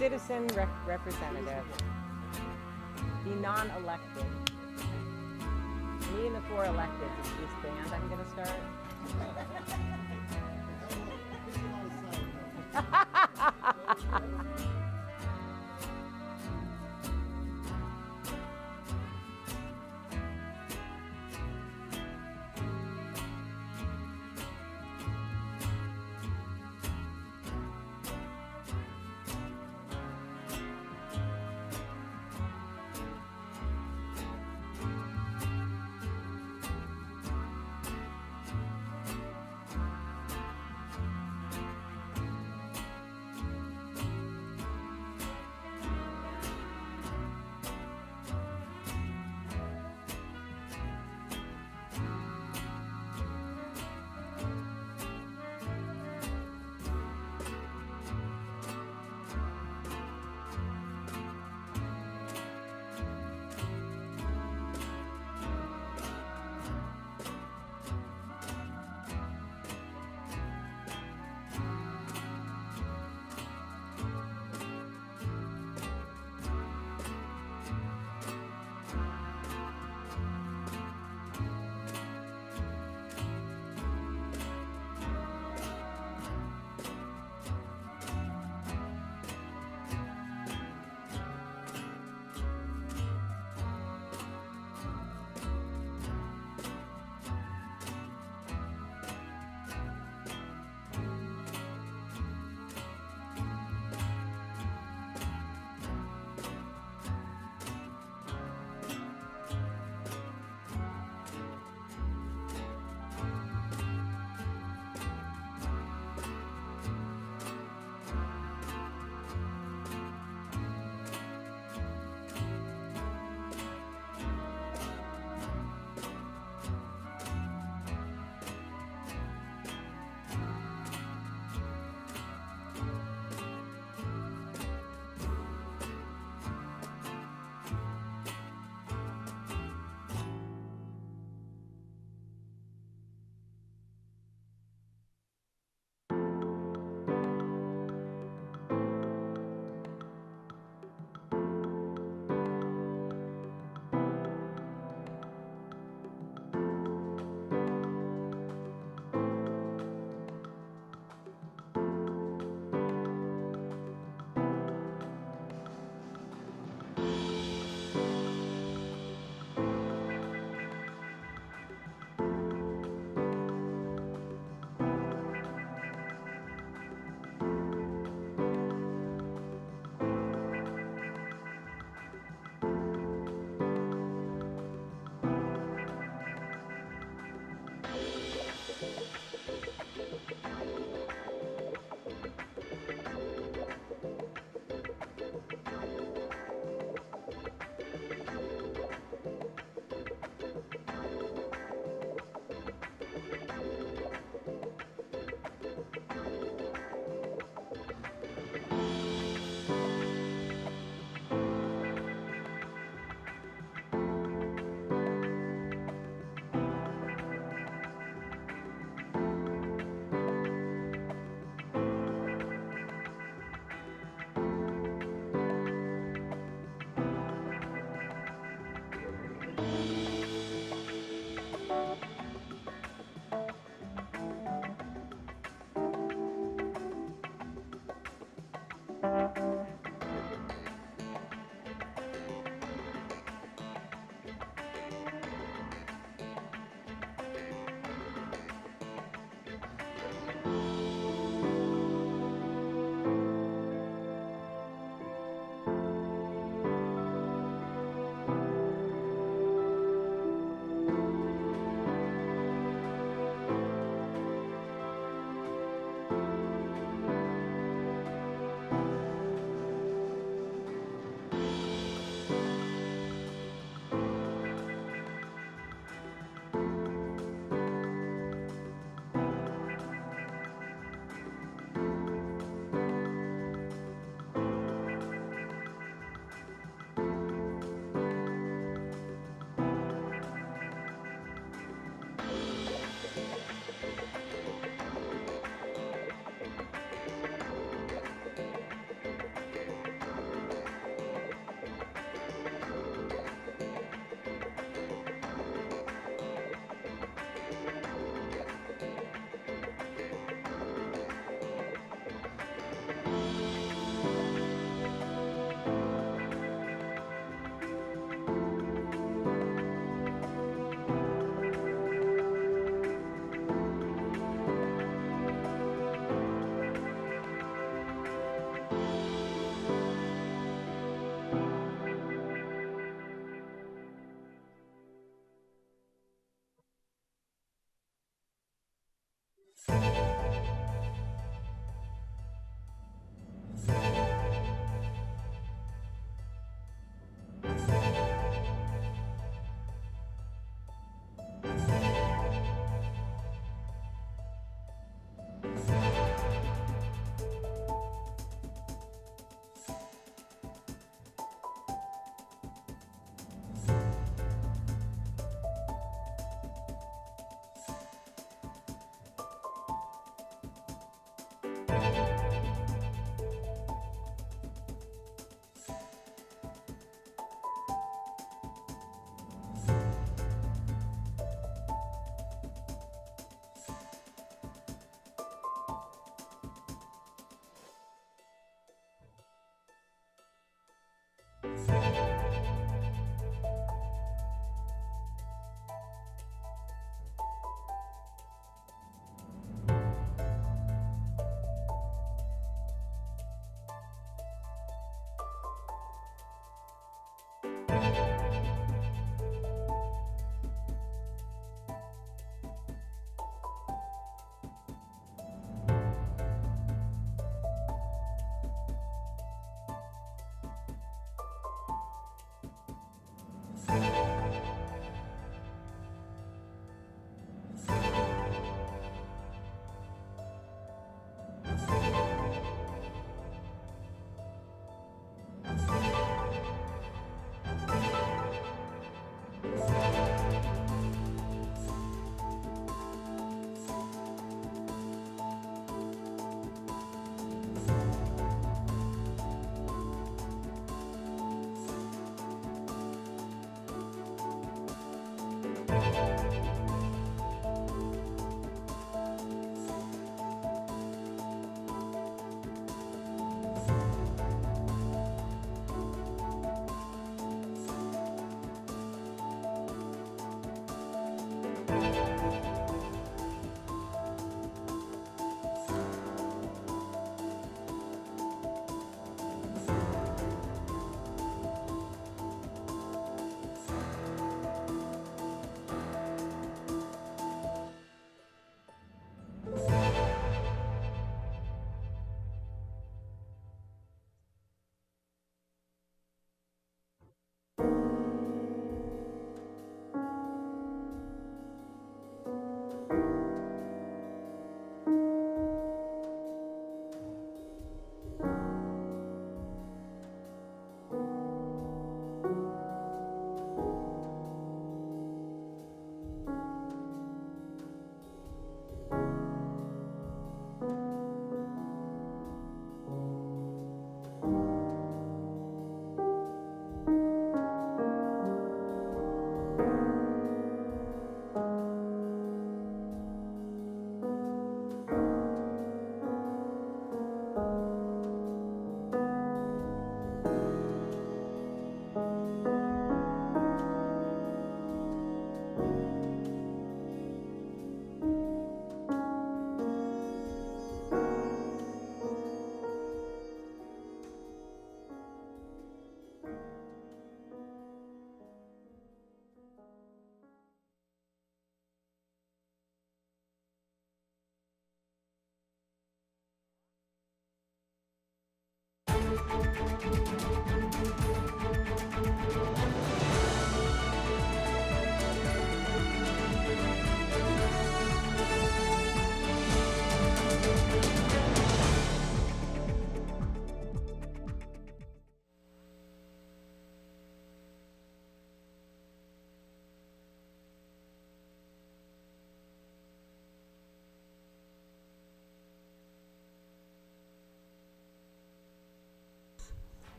citizen representative. The non-elected. Me and the 4 elected is this band I'm going to start.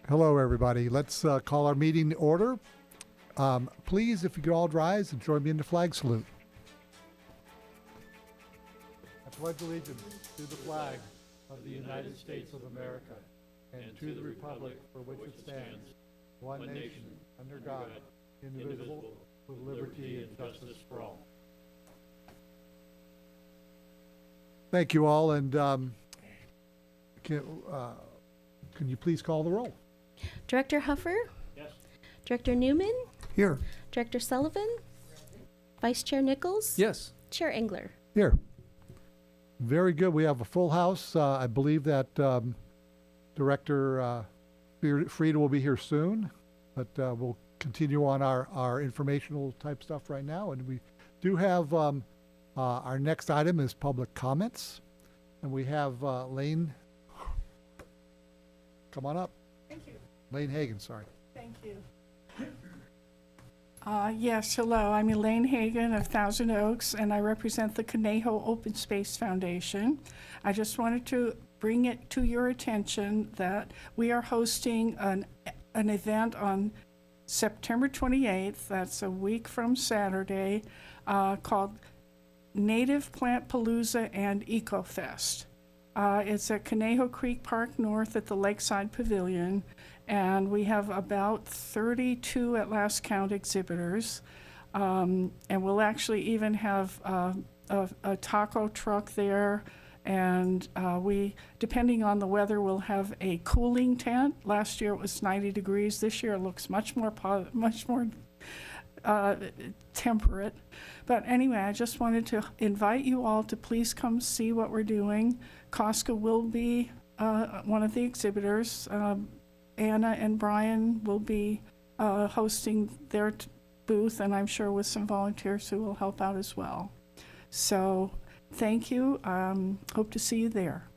Hello, everybody. Let's call our meeting to order. Please, if you could all rise and join me in the flag salute. I pledge allegiance to the flag of the United States of America and to the republic for which it stands, one nation, under God, indivisible, with liberty and justice for all. Thank you all, and can you please call the roll? Director Huffer? Yes. Director Newman? Here. Director Sullivan? Vice Chair Nichols? Yes. Chair Engler? Here. Very good. We have a full house. I believe that Director Frieda will be here soon, but we'll continue on our informational type stuff right now. And we do have our next item is public comments. And we have Lane. Come on up. Thank you. Lane Hagan, sorry. Thank you. Yes, hello. I'm Elaine Hagan of Thousand Oaks, and I represent the Conejo Open Space Foundation. I just wanted to bring it to your attention that we are hosting an event on September 28th, that's a week from Saturday, called Native Plant Palooza and EcoFest. It's at Conejo Creek Park North at the Lakeside Pavilion, and we have about 32 at last count exhibitors. And we'll actually even have a taco truck there, and we, depending on the weather, we'll have a cooling tent. Last year it was 90 degrees. This year it looks much more temperate. But anyway, I just wanted to invite you all to please come see what we're doing. COSCA will be one of the exhibitors. Anna and Brian will be hosting their booth, and I'm sure with some volunteers who will help out as well. So thank you. Hope to see you there.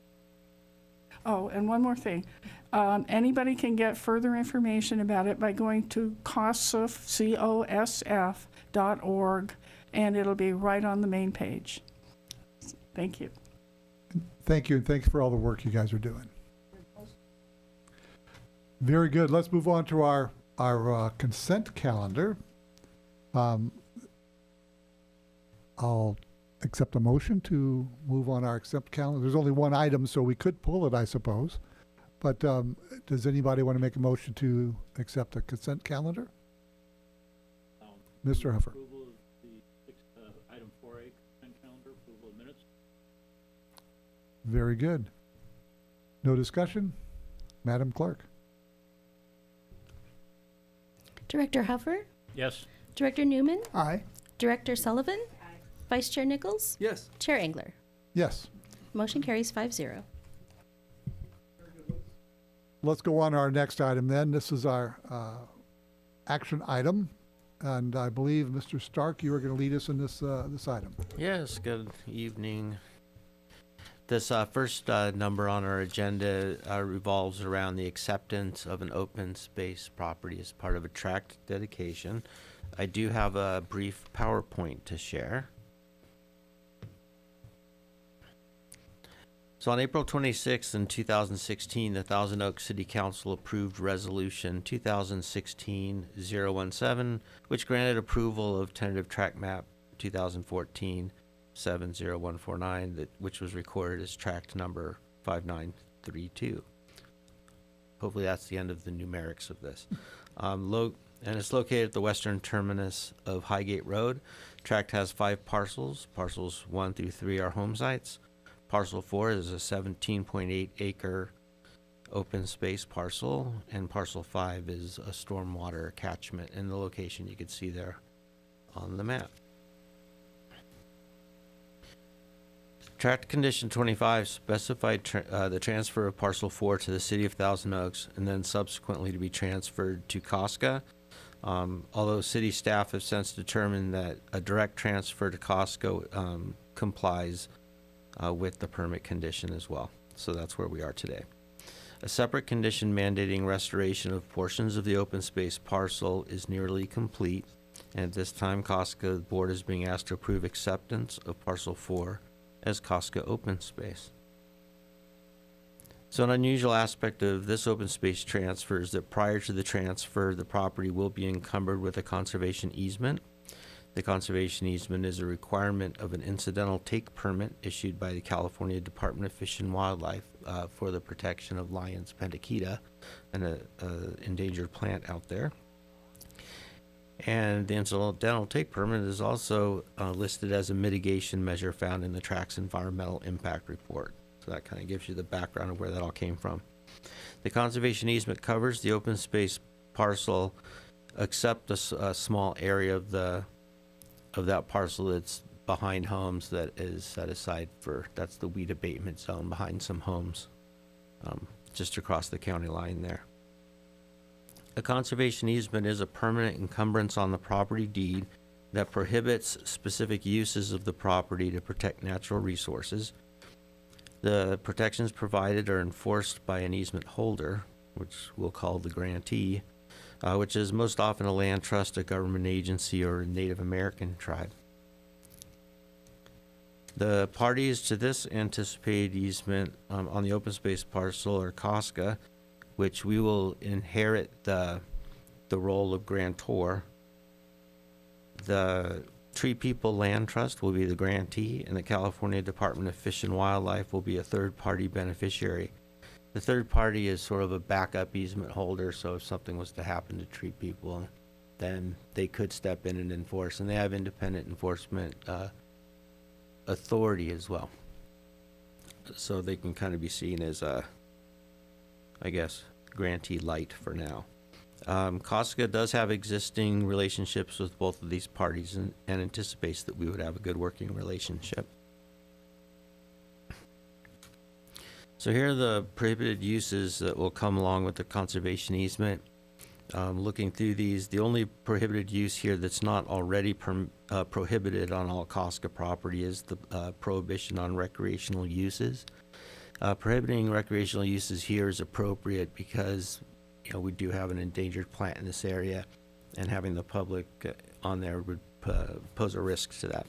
Oh, and one more thing. Anybody can get further information about it by going to COSF.org, and it'll be right on the main page. Thank you. Thank you, and thanks for all the work you guys are doing. Very good. Let's move on to our consent calendar. I'll accept a motion to move on our accept calendar. There's only one item, so we could pull it, I suppose. But does anybody want to make a motion to accept the consent calendar? Mr. Huffer. Approval of the item 4A consent calendar, approval of minutes. Very good. No discussion? Madam Clerk. Director Huffer, Yes. Director Newman, Aye. Director Sullivan, Vice Chair Nichols, Yes. Chair Engler. Yes. Motion carries 5-0. Let's go on to our next item then. This is our action item. And I believe, Mr. Stark, you are going to lead us in this item. Yes, good evening. This first number on our agenda revolves around the acceptance of an open space property as part of a tract dedication. I do have a brief PowerPoint to share. So on April 26th in 2016, the Thousand Oaks City Council approved Resolution 2016-017, which granted approval of tentative tract map 2014-70149, which was recorded as tract number 5932. Hopefully that's the end of the numerics of this. And it's located at the western terminus of Highgate Road. Tract has 5 parcels. Parcels 1 through 3 are home sites. Parcel 4 is a 17.8 acre open space parcel, and parcel 5 is a stormwater catchment in the location you can see there on the map. Tract Condition 25 specified the transfer of parcel 4 to the City of Thousand Oaks and then subsequently to be transferred to COSCA. Although city staff have since determined that a direct transfer to COSCA complies with the permit condition as well. So that's where we are today. A separate condition mandating restoration of portions of the open space parcel is nearly complete, and at this time COSCA board is being asked to approve acceptance of parcel 4 as COSCA open space. So an unusual aspect of this open space transfer is that prior to the transfer, the property will be encumbered with a conservation easement. The conservation easement is a requirement of an incidental take permit issued by the California Department of Fish and Wildlife for the protection of Lyon's pentakita, an endangered plant out there. And the incidental take permit is also listed as a mitigation measure found in the Tract's environmental impact report. So that kind of gives you the background of where that all came from. The conservation easement covers the open space parcel except a small area of that parcel that's behind homes that is set aside that's the weed abatement zone behind some homes just across the county line there. A conservation easement is a permanent encumbrance on the property deed that prohibits specific uses of the property to protect natural resources. The protections provided are enforced by an easement holder, which we'll call the grantee, which is most often a land trust, a government agency, or a Native American tribe. The parties to this anticipated easement on the open space parcel are COSCA, which we will inherit the role of grantor. The Tree People Land Trust will be the grantee, and the California Department of Fish and Wildlife will be a third-party beneficiary. The third party is sort of a backup easement holder, so if something was to happen to Tree People, then they could step in and enforce, and they have independent enforcement authority as well. So they can kind of be seen as a, I guess, grantee light for now. COSCA does have existing relationships with both of these parties and anticipates that we would have a good working relationship. So here are the prohibited uses that will come along with the conservation easement. Looking through these, the only prohibited use here that's not already prohibited on all COSCA property is the prohibition on recreational uses. Prohibiting recreational uses here is appropriate because we do have an endangered plant in this area, and having the public on there would pose a risk to that.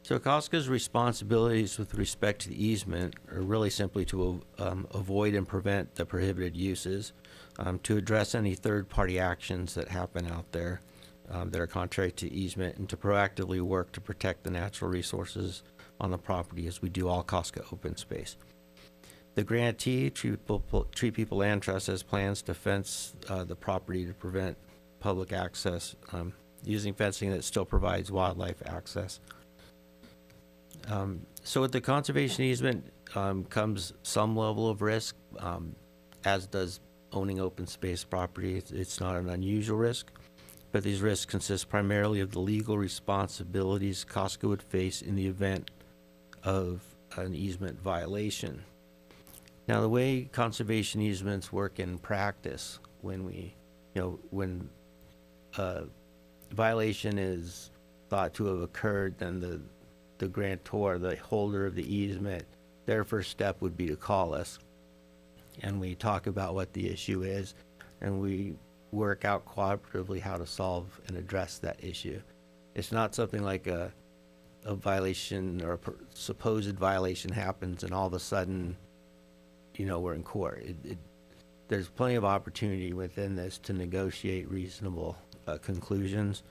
So COSCA's responsibilities with respect to the easement are really simply to avoid and prevent the prohibited uses, to address any third-party actions that happen out there that are contrary to easement, and to proactively work to protect the natural resources on the property as we do all COSCA open space. The grantee, Tree People Land Trust, has plans to fence the property to prevent public access using fencing that still provides wildlife access. So with the conservation easement comes some level of risk, as does owning open space property. It's not an unusual risk, but these risks consist primarily of the legal responsibilities COSCA would face in the event of an easement violation. Now, the way conservation easements work in practice, when a violation is thought to have occurred, then the grantor, the holder of the easement, their first step would be to call us, and we talk about what the issue is, and we work out cooperatively how to solve and address that issue. It's not something like a violation or a supposed violation happens and all of a sudden, we're in court. There's plenty of opportunity within this to negotiate reasonable conclusions.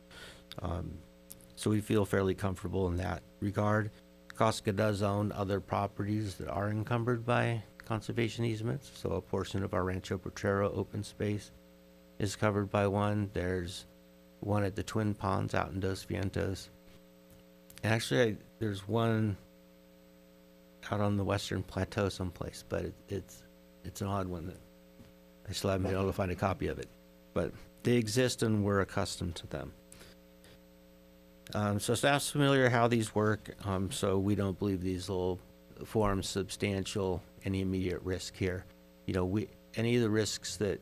So we feel fairly comfortable in that regard. COSCA does own other properties that are encumbered by conservation easements. So a portion of our Rancho Potrero open space is covered by one. There's one at the Twin Ponds out in Dos Vientos. And actually, there's one out on the Western Plateau someplace, but it's an odd one that I still haven't been able to find a copy of it. But they exist and we're accustomed to them. So staff's familiar how these work, so we don't believe these will form substantial, any immediate risk here. Any of the risks that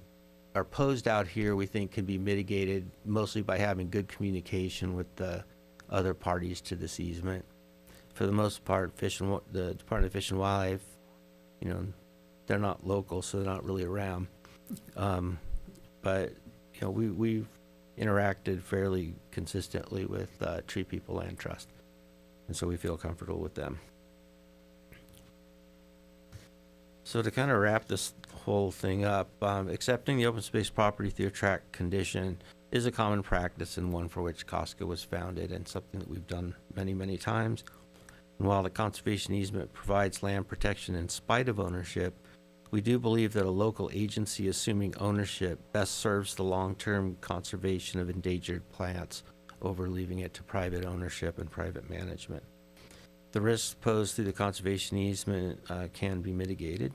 are posed out here we think can be mitigated mostly by having good communication with the other parties to this easement. For the most part, the Department of Fish and Wildlife, they're not local, so they're not really around. But we've interacted fairly consistently with Tree People Land Trust, and so we feel comfortable with them. So to kind of wrap this whole thing up, accepting the open space property through a tract condition is a common practice and one for which COSCA was founded, and something that we've done many, many times. And while the conservation easement provides land protection in spite of ownership, we do believe that a local agency assuming ownership best serves the long-term conservation of endangered plants over leaving it to private ownership and private management. The risks posed through the conservation easement can be mitigated.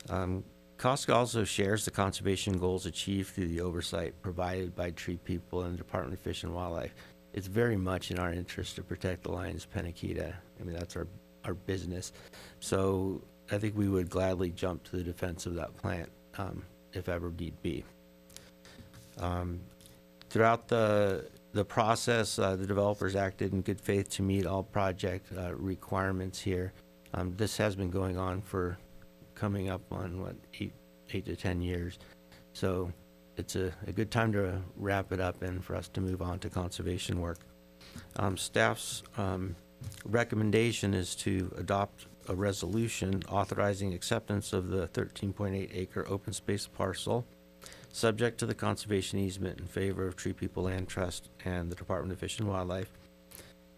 COSCA also shares the conservation goals achieved through the oversight provided by Tree People and the Department of Fish and Wildlife. It's very much in our interest to protect the lion's pennaquita. That's our business. So I think we would gladly jump to the defense of that plant if ever need be. Throughout the process, the developers acted in good faith to meet all project requirements here. This has been going on for coming up on, what, 8 to 10 years. So it's a good time to wrap it up and for us to move on to conservation work. Staff's recommendation is to adopt a resolution authorizing acceptance of the 13.8 acre open space parcel, subject to the conservation easement in favor of Tree People Land Trust and the Department of Fish and Wildlife,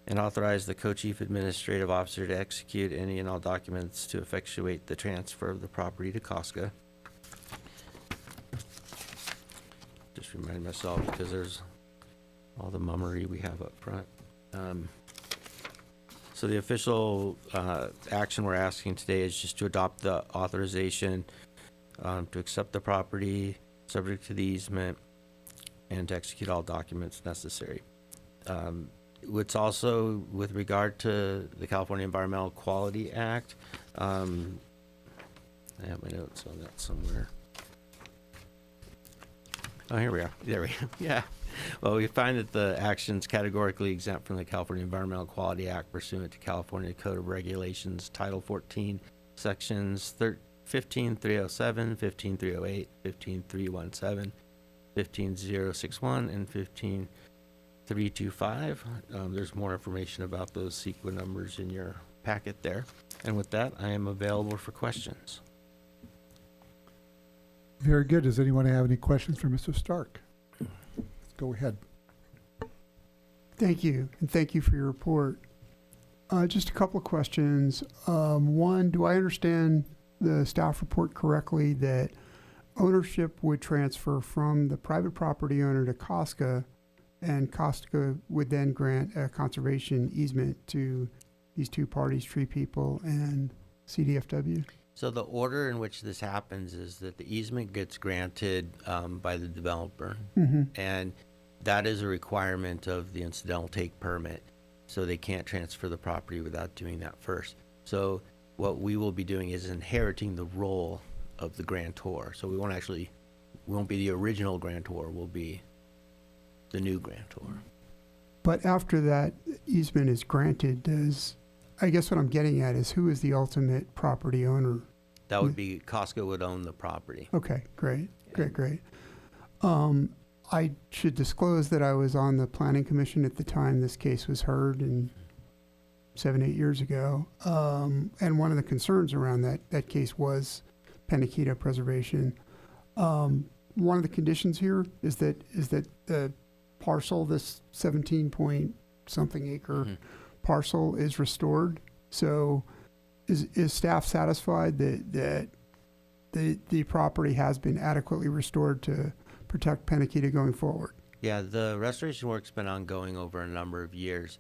and authorize the co-chief administrative officer to execute any and all documents to effectuate the transfer of the property to COSCA. Just remind myself, because there's all the mummery we have up front. So the official action we're asking today is just to adopt the authorization to accept the property subject to the easement and to execute all documents necessary. It's also with regard to the California Environmental Quality Act. I have my notes on that somewhere. Oh, here we are. There we go. Yeah. Well, we find that the actions categorically exempt from the California Environmental Quality Act pursuant to California Code of Regulations, Title 14, Sections 15307, 15308, 15317, 15061, and 15325. There's more information about those CEQA numbers in your packet there. And with that, I am available for questions. Very good. Does anyone have any questions for Mr. Stark? Let's go ahead. Thank you, and thank you for your report. Just a couple of questions. One, do I understand the staff report correctly that ownership would transfer from the private property owner to COSCA, and COSCA would then grant a conservation easement to these two parties, Tree People and CDFW? So the order in which this happens is that the easement gets granted by the developer, and that is a requirement of the incidental take permit. So they can't transfer the property without doing that first. So what we will be doing is inheriting the role of the grantor. So we won't be the original grantor, we'll be the new grantor. But after that easement is granted, I guess what I'm getting at is, who is the ultimate property owner? That would be, COSCA would own the property. Okay, great. I should disclose that I was on the Planning Commission at the time this case was heard, in 7-8 years ago. And one of the concerns around that case was Pennaquita preservation. One of the conditions here is that the parcel, this 17 point something acre parcel, is restored. So is staff satisfied that the property has been adequately restored to protect Pennaquita going forward? Yeah, the restoration work's been ongoing over a number of years.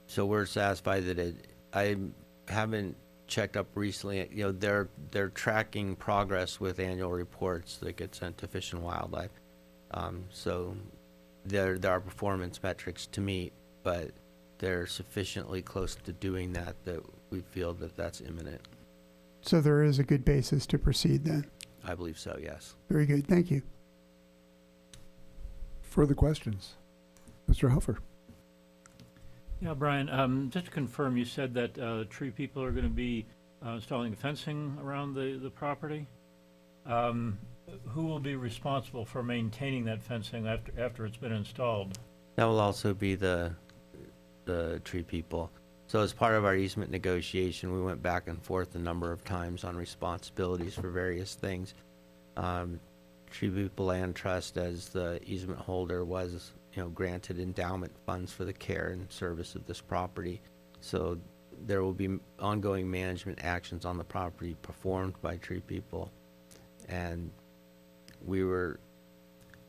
So we're satisfied that I haven't checked up recently. You know, they're tracking progress with annual reports that get sent to Fish and Wildlife. So there are performance metrics to meet, but they're sufficiently close to doing that we feel that that's imminent. So there is a good basis to proceed then? I believe so, yes. Very good, thank you. Further questions? Mr. Huffer? Yeah, Brian, just to confirm, you said that Tree People are going to be installing fencing around the property. Who will be responsible for maintaining that fencing after it's been installed? That will also be the Tree People. So as part of our easement negotiation, we went back and forth a number of times on responsibilities for various things. Tree People Land Trust, as the easement holder, was granted endowment funds for the care and service of this property. So there will be ongoing management actions on the property performed by Tree People, and we were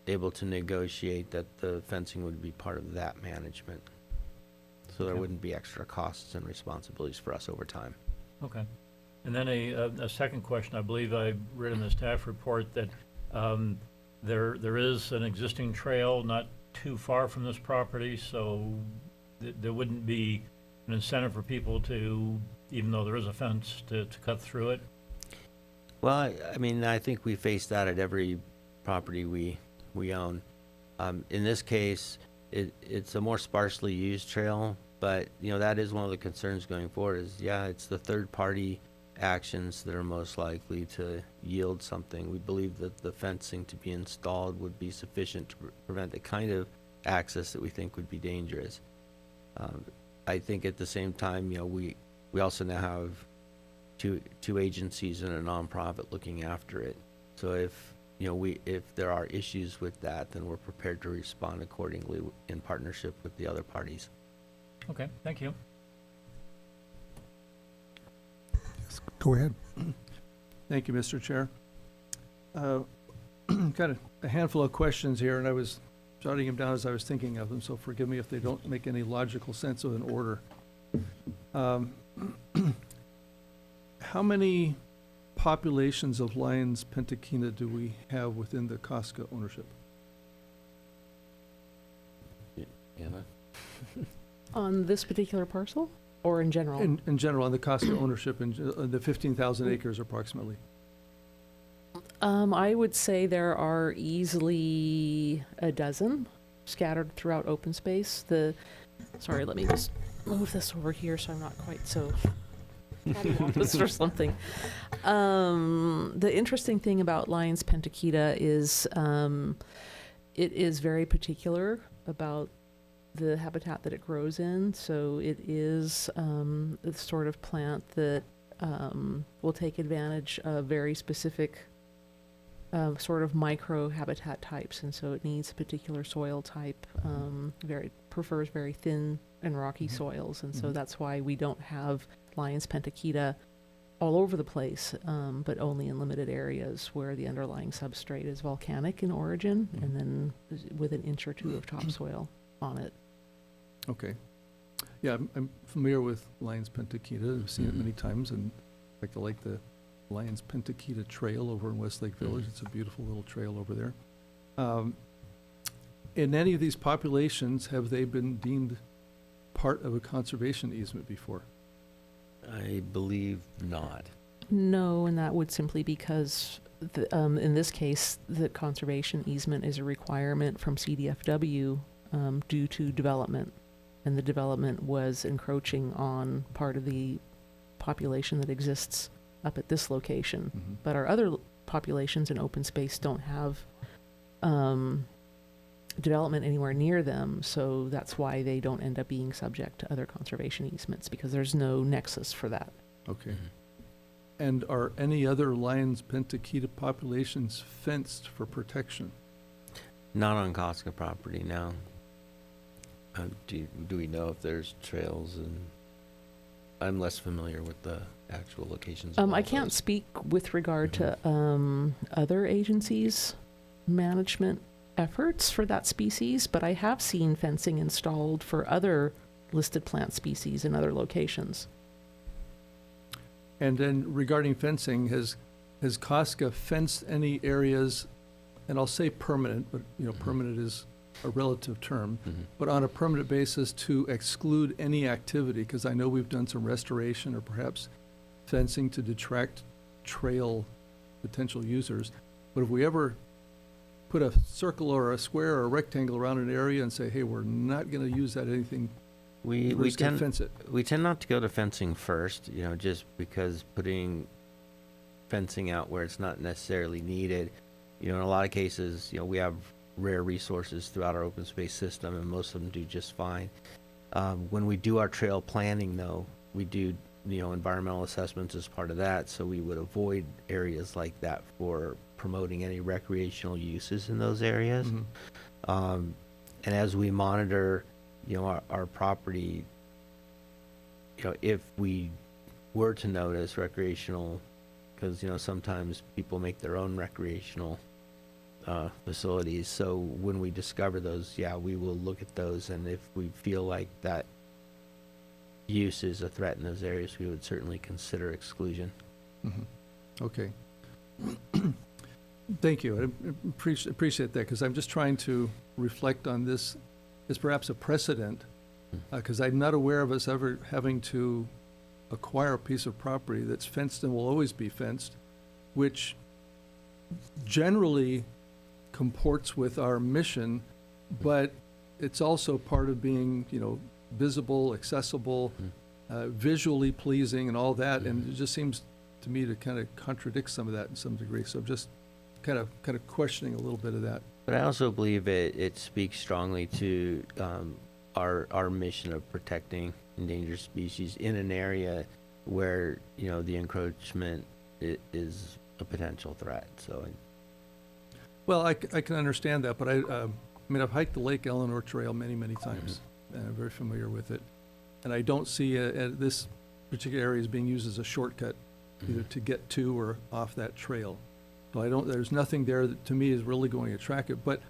able to negotiate that the fencing would be part of that management. So there wouldn't be extra costs and responsibilities for us over time. Okay. And then a second question. I believe I read in the staff report that there is an existing trail not too far from this property, so there wouldn't be an incentive for people to, even though there is a fence, to cut through it? Well, I mean, I think we face that at every property we own. In this case, it's a more sparsely used trail, But, that is one of the concerns going forward is, it's the third-party actions that are most likely to yield something. We believe that the fencing to be installed would be sufficient to prevent the kind of access that we think would be dangerous. I think at the same time, we also now have two agencies and a nonprofit looking after it. So if there are issues with that, then we're prepared to respond accordingly in partnership with the other parties. Okay, thank you. Go ahead. Thank you, Mr. Chair. Got a handful of questions here, and I was jotting them down as I was thinking of them, so forgive me if they don't make any logical sense of an order. How many populations of Lions Pentakina do we have within the COSCA ownership? Anna? On this particular parcel or in general? In general, on the COSCA ownership, in the 15,000 acres approximately. I would say there are easily a dozen scattered throughout open space. Sorry, let me just move this over here so I'm not quite so cattywampus or something. The interesting thing about Lions Pentakita is it is very particular about the habitat that it grows in. So it is the sort of plant that will take advantage of very specific sort of micro habitat types, and so it needs a particular soil type. Prefers very thin and rocky soils, and so that's why we don't have Lions Pentakita all over the place, but only in limited areas where the underlying substrate is volcanic in origin, and then with an inch or two of topsoil on it. Okay. Yeah, I'm familiar with Lions Pentakita. I've seen it many times, and in fact, I like the Lions Pentakita Trail over in Westlake Village. It's a beautiful little trail over there. In any of these populations, have they been deemed part of a conservation easement before? I believe not. No, and that would simply because in this case, the conservation easement is a requirement from CDFW due to development, and the development was encroaching on part of the population that exists up at this location. But our other populations in open space don't have development anywhere near them, so that's why they don't end up being subject to other conservation easements, because there's no nexus for that. Okay. And are any other Lions Pentakita populations fenced for protection? Not on COSCA property, no. Do we know if there's trails? And I'm less familiar with the actual locations. I can't speak with regard to other agencies' management efforts for that species, but I have seen fencing installed for other listed plant species in other locations. And then regarding fencing, has COSCA fenced any areas, and I'll say permanent, but permanent is a relative term, but on a permanent basis to exclude any activity? Because I know we've done some restoration or perhaps fencing to detract trail potential users. But if we ever put a circle or a square or a rectangle around an area and say, hey, we're not going to use that anything, we tend to fence it. We tend not to go to fencing first, just because putting fencing out where it's not necessarily needed. In a lot of cases, we have rare resources throughout our open space system, and most of them do just fine. When we do our trail planning, though, we do environmental assessments as part of that, so we would avoid areas like that for promoting any recreational uses in those areas. And as we monitor our property, if we were to notice recreational, because sometimes people make their own recreational facilities, so when we discover those, we will look at those, and if we feel like that use is a threat in those areas, we would certainly consider exclusion. Okay. Thank you. I appreciate that, because I'm just trying to reflect on this as perhaps a precedent, because I'm not aware of us ever having to acquire a piece of property that's fenced and will always be fenced, which generally comports with our mission, but it's also part of being, visible, accessible, visually pleasing and all that, and it just seems to me to kind of contradict some of that in some degree. So I'm just kind of questioning a little bit of that. But I also believe it speaks strongly to our mission of protecting endangered species in an area where, you know, the encroachment is a potential threat. So Well, I can understand that, but I mean, I've hiked the Lake Eleanor Trail many, many times, and I'm very familiar with it. And I don't see this particular area as being used as a shortcut, either to get to or off that trail. So there's nothing there that to me is really going to attract it. But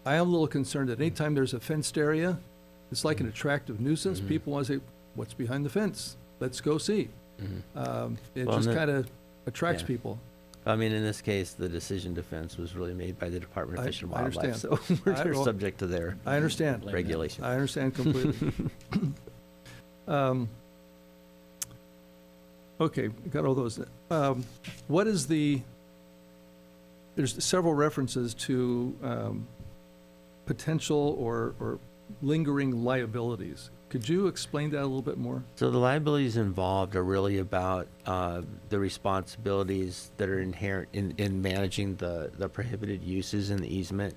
I am a little concerned that anytime there's a fenced area, it's like an attractive nuisance. People want to say, what's behind the fence? Let's go see. It Well, just and kind of attracts yeah. people. I mean, in this case, the decision to fence was really made by the Department of Fish and I Wildlife, understand. so we're well, subject to their I understand. regulation. I understand completely. Okay, got all those. What is there's several references to potential or lingering liabilities. Could you explain that a little bit more? So the liabilities involved are really about the responsibilities that are inherent in managing the prohibited uses in the easement.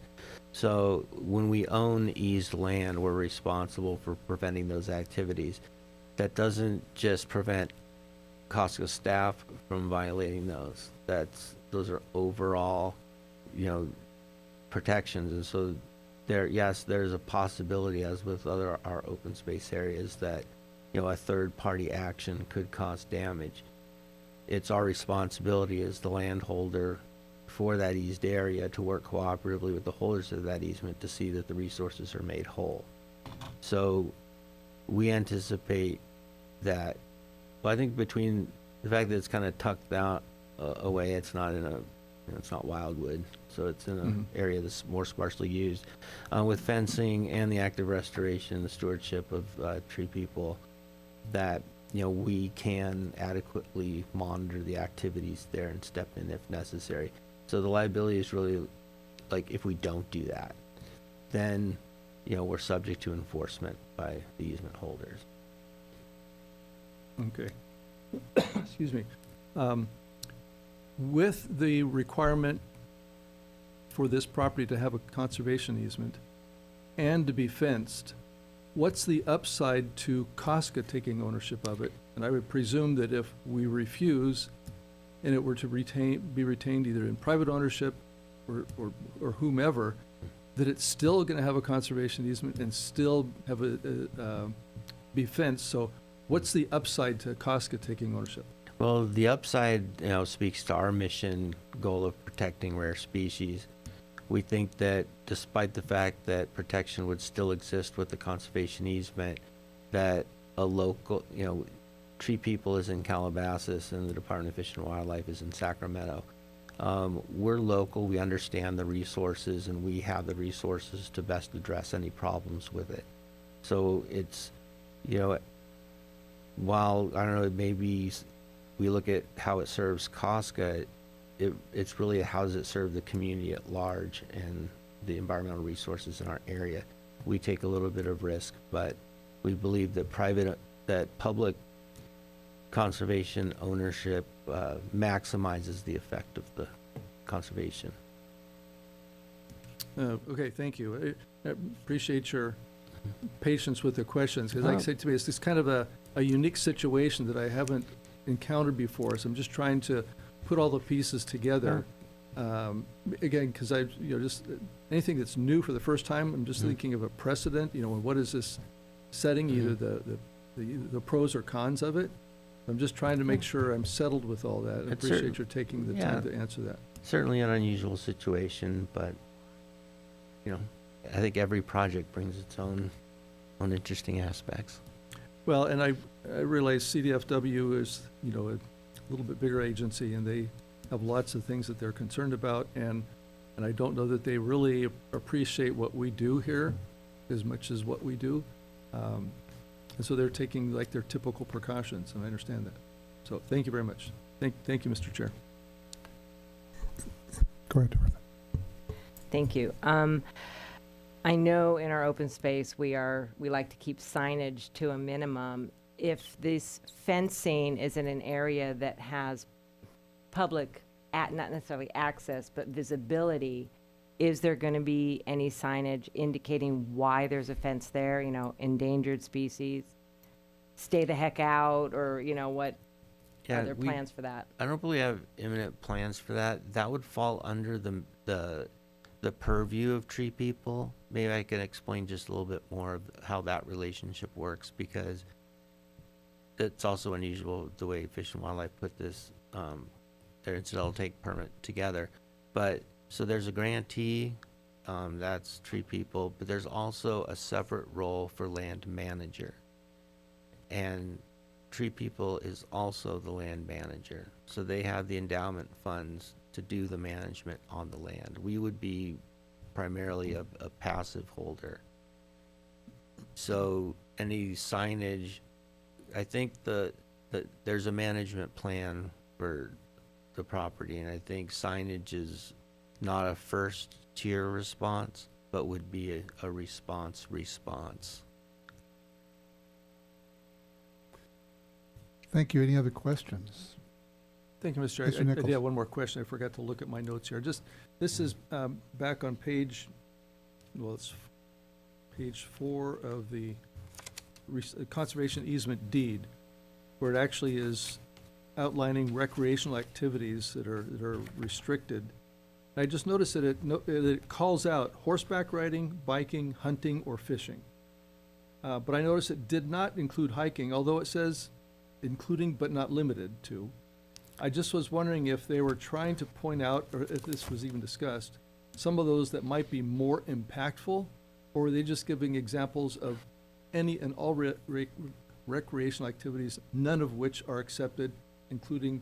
So when we own eased land, we're responsible for preventing those activities. That doesn't just prevent COSCA staff from violating those. Those are overall, protections. And so there's a possibility, as with our open space areas, that, a third party action could cause damage. It's our responsibility as the landholder for that eased area to work cooperatively with the holders of that easement to see that the resources are made whole. So we anticipate that, well, I think between the fact that it's kind of tucked out away, it's not in it's not wildwood, so it's in an area that's more sparsely used. With fencing and the active restoration, the stewardship of tree people, that we can adequately monitor the activities there and step in if necessary. So the liability is really, like, if we don't do that, then we're subject to enforcement by the easement holders. Okay. Excuse me. With the requirement for this property to have a conservation easement and to be fenced, what's the upside to COSCA taking ownership of it? And I would presume that if we refuse and it were to be retained either in private ownership or whomever, that it's still going to have a conservation easement and still have be fenced. So what's the upside to COSCA taking ownership? Well, the upside, speaks to our mission goal of protecting rare species. We think that despite the fact that protection would still exist with the conservation easement, that a local, Tree People is in Calabasas and the Department of Fish and Wildlife is in Sacramento. We're local, we understand the resources, and we have the resources to best address any problems with it. So it's, while, I don't know, maybe we look at how it serves COSCA, it's really how does it serve the community at large and the environmental resources in our area. We take a little bit of risk, but we believe that public conservation ownership maximizes the effect of the conservation. Okay, thank you. I appreciate your patience with the questions, because like I said to me, it's this kind of a unique situation that I haven't encountered before, so I'm just trying to put all the pieces together. Again, because just anything that's new for the first time, I'm just thinking of a precedent. What is this setting? Either the pros or cons of it. I'm just trying to make sure I'm settled with all that. I appreciate your taking the time to answer that. Certainly an unusual situation, but I think every project brings its own interesting aspects. Well, and I realize CDFW is, a little bit bigger agency, and they have lots of things that they're concerned about, and I don't know that they really appreciate what we do here as much as what we do. And so they're taking like their typical precautions, and I understand that. So thank you very much. Thank you, Mr. Chair. Go ahead, Dorothy. Thank you. I know in our open space, we like to keep signage to a minimum. If this fencing is in an area that has public, not necessarily access, but visibility, is there going to be any signage indicating why there's a fence there? You know, endangered species, stay the heck out, or, you know, what are there plans for that? I don't believe we have imminent plans for that. That would fall under the purview of tree people. Maybe I can explain just a little bit more of how that relationship works, because it's also unusual the way Fish and Wildlife put this, their incidental take permit together. But so there's a grantee, that's tree people, but there's also a separate role for land manager. And tree people is also the land manager. So they have the endowment funds to do the management on the land. We would be primarily a passive holder. So any signage, I think there's a management plan for the property, and I think signage is not a first tier response, but would be a response. Thank you. Any other questions? Thank you, Mr. Chair. Mr. I Nichols. did have one more question. I forgot to look at my notes here. This is back on page, it's page 4 of the conservation easement deed, where it actually is outlining recreational activities that are restricted. And I just noticed that it calls out horseback riding, biking, hunting, or fishing. But I noticed it did not include hiking, although it says including but not limited to. I just was wondering if they were trying to point out, or if this was even discussed, some of those that might be more impactful, or were they just giving examples of any and all recreational activities, none of which are accepted, including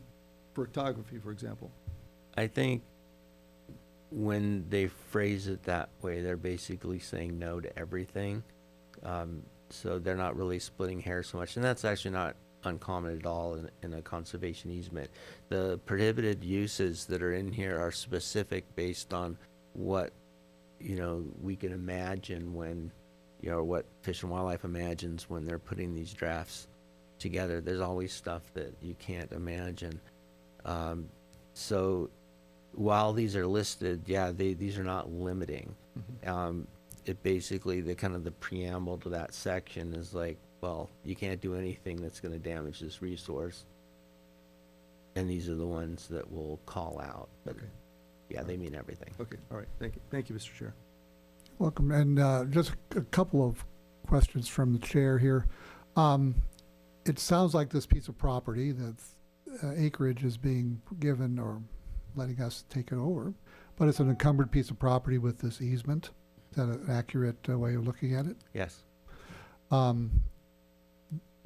photography, for example? I think when they phrase it that way, they're basically saying no to everything. So they're not really splitting hairs so much, and that's actually not uncommon at all in a conservation easement. The prohibited uses that are in here are specific based on what, you know, we can imagine when, you know, what Fish and Wildlife imagines when they're putting these drafts together. There's always stuff that you can't imagine. So while these are listed, yeah, these are not limiting. Mm-hmm. It basically, the kind of the preamble to that section is like, well, you can't do anything that's going to damage this resource. And these are the ones that we'll call out. But Okay. yeah, they mean everything. Okay, all right, thank you. Thank you, Mr. Chair. Welcome. And just a couple of questions from the chair here. It sounds like this piece of property, that acreage is being given or letting us take it over, but it's an encumbered piece of property with this easement. Is that an accurate way of looking at it? Yes.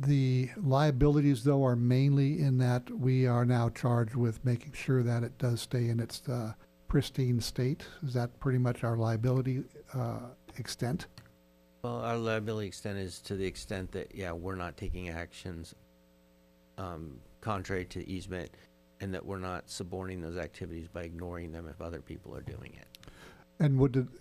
The liabilities, though, are mainly in that we are now charged with making sure that it does stay in its pristine state. Is that pretty much our liability extent? Well, our liability extent is to the extent that, yeah, we're not taking actions contrary to easement, and that we're not suborning those activities by ignoring them if other people are doing it. And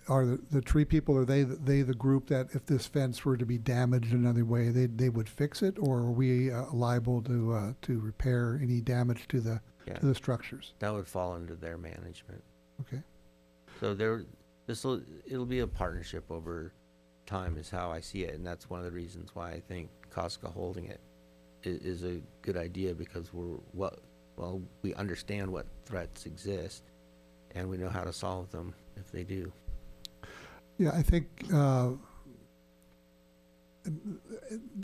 are the tree people, are they the group that if this fence were to be damaged in another way, they would fix it, or are we liable to repair any damage to the structures? That would fall under their management. Okay. So it'll be a partnership over time, is how I see it, and that's one of the reasons why I think COSCA holding it is a good idea, because we understand what threats exist, and we know how to solve them if they do. Yeah, I think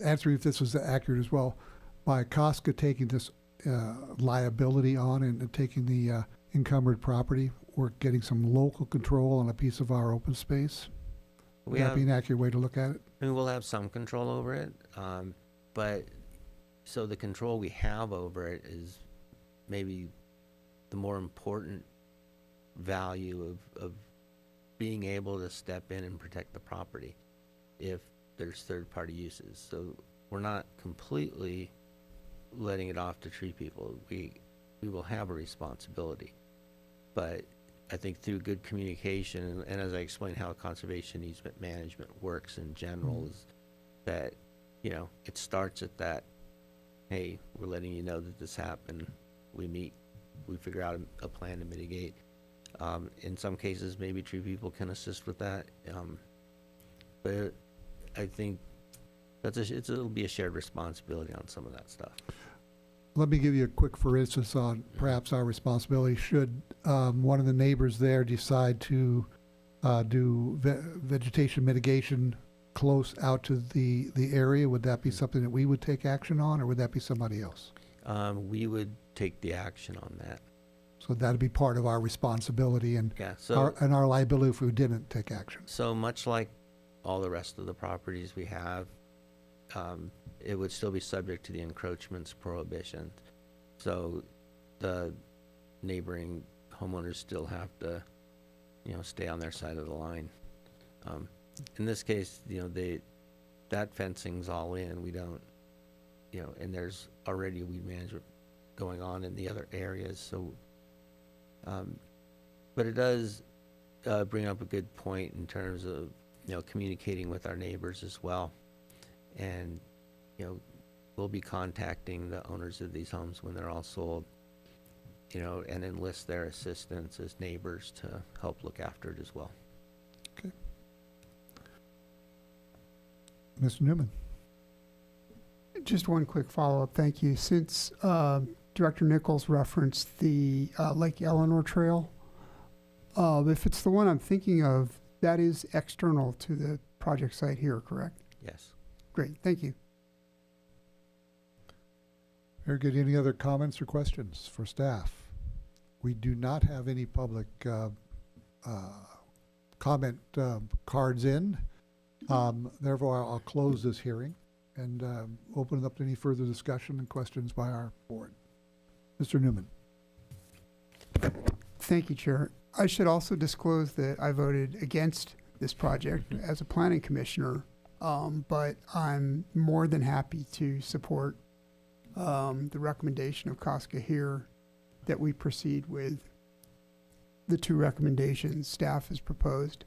answering if this was accurate as well, by COSCA taking this liability on and taking the encumbered property, we're getting some local control on a piece of our open space. Would that be an accurate way to look at it? I mean, we'll have some control over it, but so the control we have over it is maybe the more important value of being able to step in and protect the property if there's third-party uses. So we're not completely letting it off to tree people. We will have a responsibility, but I think through good communication, and as I explained how conservation easement management works in general, is that, you know, it starts at that, hey, we're letting you know that this happened, we meet, we figure out a plan to mitigate. In some cases, maybe tree people can assist with that, but I think it'll be a shared responsibility on some of that stuff. Let me give you a quick for instance on perhaps our responsibility. Should one of the neighbors there decide to do vegetation mitigation close out to the area, would that be something that we would take action on, or would that be somebody else? We would take the action on that. So that'd be part of our responsibility and Yeah, so our liability if we didn't take action. so much like all the rest of the properties we have, it would still be subject to the encroachments prohibition. So the neighboring homeowners still have to, you know, stay on their side of the line. In this case, you know, that fencing's all in. We don't, you know, and there's already weed management going on in the other areas. So, but it does bring up a good point in terms of, you know, communicating with our neighbors as well. And, you know, we'll be contacting the owners of these homes when they're all sold, you know, and enlist their assistance as neighbors to help look after it as well. Okay. Mr. Newman. Just one quick follow-up, thank you. Since Director Nichols referenced the Lake Eleanor Trail, if it's the one I'm thinking of, that is external to the project site here, correct? Yes. Great, thank you. Very good. Any other comments or questions for staff? We do not have any public comment cards in. Therefore, I'll close this hearing and open it up to any further discussion and questions by our board. Mr. Newman. Thank you, Chair. I should also disclose that I voted against this project as a planning commissioner, but I'm more than happy to support the recommendation of COSCA here that we proceed with the two recommendations staff has proposed.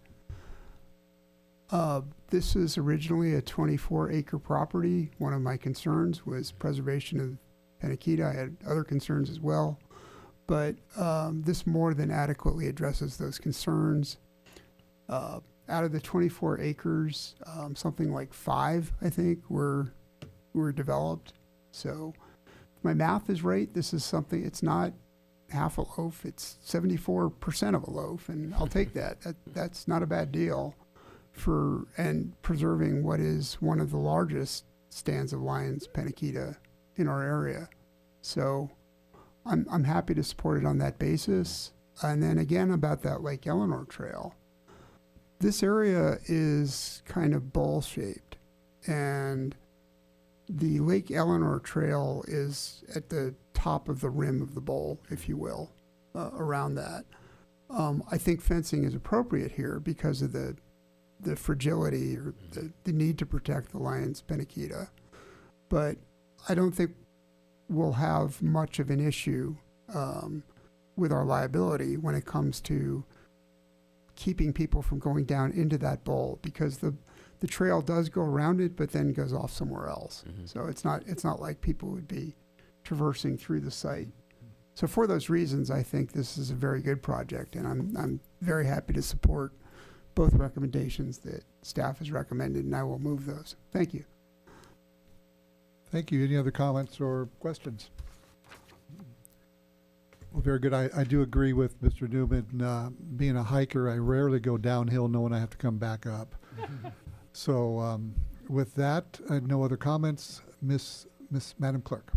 This is originally a 24-acre property. One of my concerns was preservation of Peniquita. I had other concerns as well, but this more than adequately addresses those concerns. Out of the 24 acres, something like 5, I think, were developed. So if my math is right, this is something, it's not half a loaf, it's 74% of a loaf, and I'll take that. That's not a bad deal for, and preserving what is one of the largest stands of Lyons Peniquita in our area. So I'm happy to support it on that basis. And then again, about that Lake Eleanor Trail, this area is kind of bowl-shaped, and the Lake Eleanor Trail is at the top of the rim of the bowl, if you will, around that. I think fencing is appropriate here because of the fragility or the need to protect the Lyons Peniquita. But I don't think we'll have much of an issue with our liability when it comes to keeping people from going down into that bowl, because the trail does go around it, but then goes off somewhere else. Mm-hmm. So it's not like people would be traversing through the site. So for those reasons, I think this is a very good project, and I'm very happy to support both recommendations that staff has recommended, and I will move those. Thank you. Thank you. Any other comments or questions? Well, very good. I do agree with Mr. Newman. Being a hiker, I rarely go downhill knowing I have to come back up. So with that, no other comments. Madam Clerk.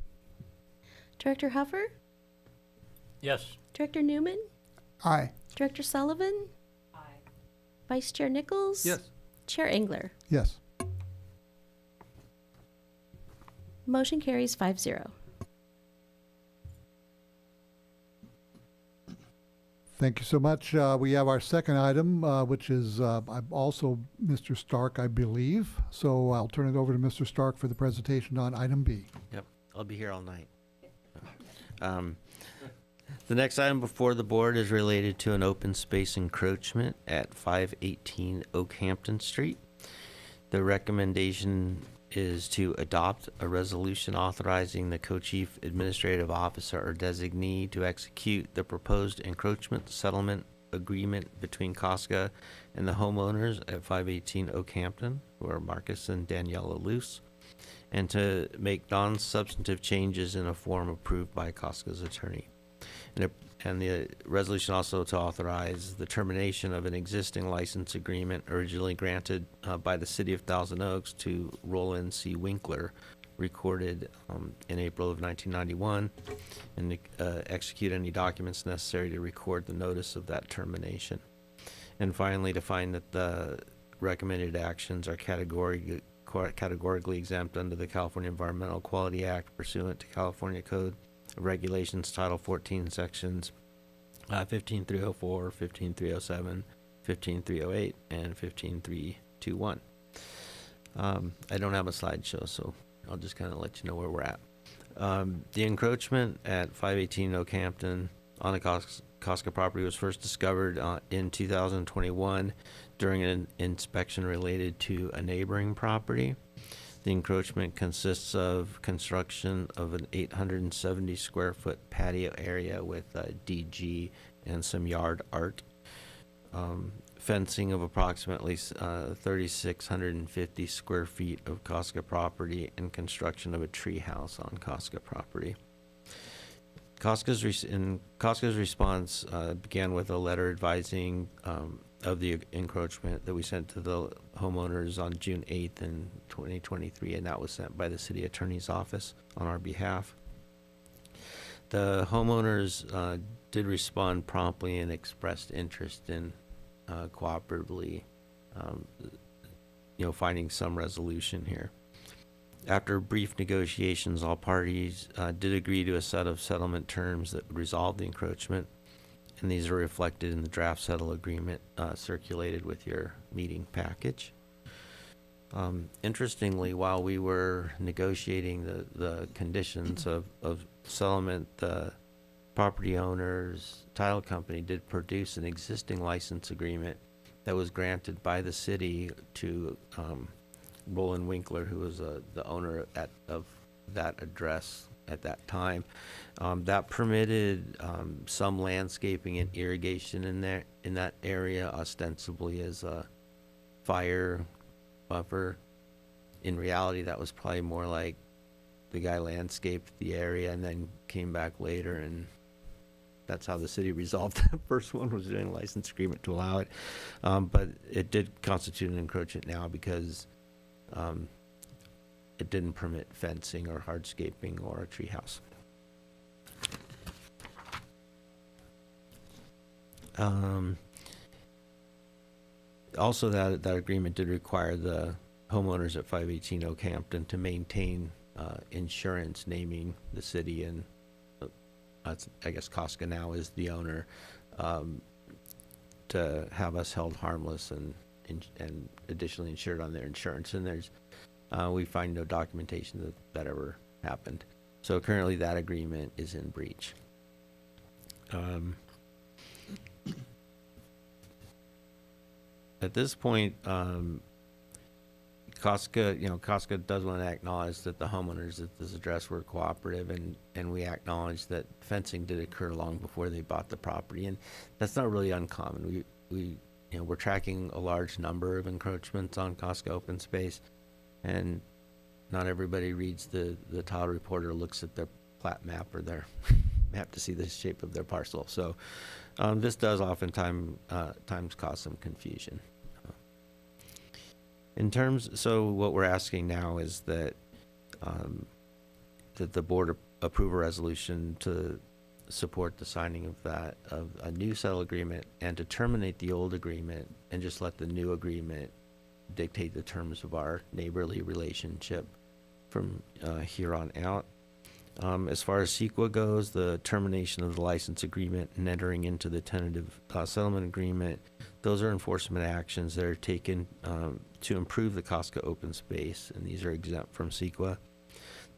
Director Huffer? Yes. Director Newman? Aye. Director Sullivan? Aye. Vice Chair Nichols? Yes. Chair Engler? Yes. Motion carries 5-0. Thank you so much. We have our second item, which is I'm also Mr. Stark, I believe. So I'll turn it over to Mr. Stark for the presentation on item B. Yep, I'll be here all night. The next item before the board is related to an open space encroachment at 518 Oakhampton Street. The recommendation is to adopt a resolution authorizing the co-chief administrative officer or designee to execute the proposed encroachment settlement agreement between COSCA and the homeowners at 518 Oakhampton, who are Marcus and Daniela Luce, and to make non-substantive changes in a form approved by COSCA's attorney. And the resolution also to authorize the termination of an existing license agreement originally granted by the City of Thousand Oaks to Roland C. Winkler, recorded in April of 1991, and to execute any documents necessary to record the notice of that termination. And finally, to find that the recommended actions are categorically exempt under the California Environmental Quality Act pursuant to California Code of Regulations, Title 14, Sections 15304, 15307, 15308, and 15321. I don't have a slideshow, so I'll just kind of let you know where we're at. The encroachment at 518 Oakhampton on the COSCA property was first discovered in 2021 during an inspection related to a neighboring property. The encroachment consists of construction of an 870 square foot patio area with DG and some yard art, fencing of approximately 3,650 square feet of COSCA property, and construction of a tree house on COSCA property. COSCA's response began with a letter advising of the encroachment that we sent to the homeowners on June 8th in 2023, and that was sent by the city attorney's office on our behalf. The homeowners did respond promptly and expressed interest in cooperatively, finding some resolution here. After brief negotiations, all parties did agree to a set of settlement terms that would resolve the encroachment, and these are reflected in the draft settle agreement circulated with your meeting package. Interestingly, while we were negotiating the conditions of settlement, the property owner's title company did produce an existing license agreement that was granted by the city to Roland Winkler, who was the owner of that address at that time. That permitted some landscaping and irrigation in that area, ostensibly as a fire buffer. In reality, that was probably more like the guy landscaped the area and then came back later, and that's how the city resolved the first one, was doing a license agreement to allow it. But it did constitute an encroachment now because it didn't permit fencing or hardscaping or a treehouse. Also, that agreement did require the homeowners at 518 Oakhampton to maintain insurance naming the city, and I guess COSCA now is the owner, to have us held harmless and additionally insured on their insurance. And there's we find no documentation that ever happened. So currently that agreement is in breach. At this point, COSCA does want to acknowledge that the homeowners at this address were cooperative, and we acknowledge that fencing did occur long before they bought the property, and that's not really uncommon. We're tracking a large number of encroachments on COSCA open space, and not everybody reads the title report or looks at their plat map or their map to see the shape of their parcel. So this does oftentimes cause some confusion. So what we're asking now is that that the board approve a resolution to support the signing of a new settle agreement, and to terminate the old agreement and just let the new agreement dictate the terms of our neighborly relationship from here on out. As far as CEQA goes, the termination of the license agreement and entering into the tentative settlement agreement, those are enforcement actions that are taken to improve the COSCA open space, and these are exempt from CEQA.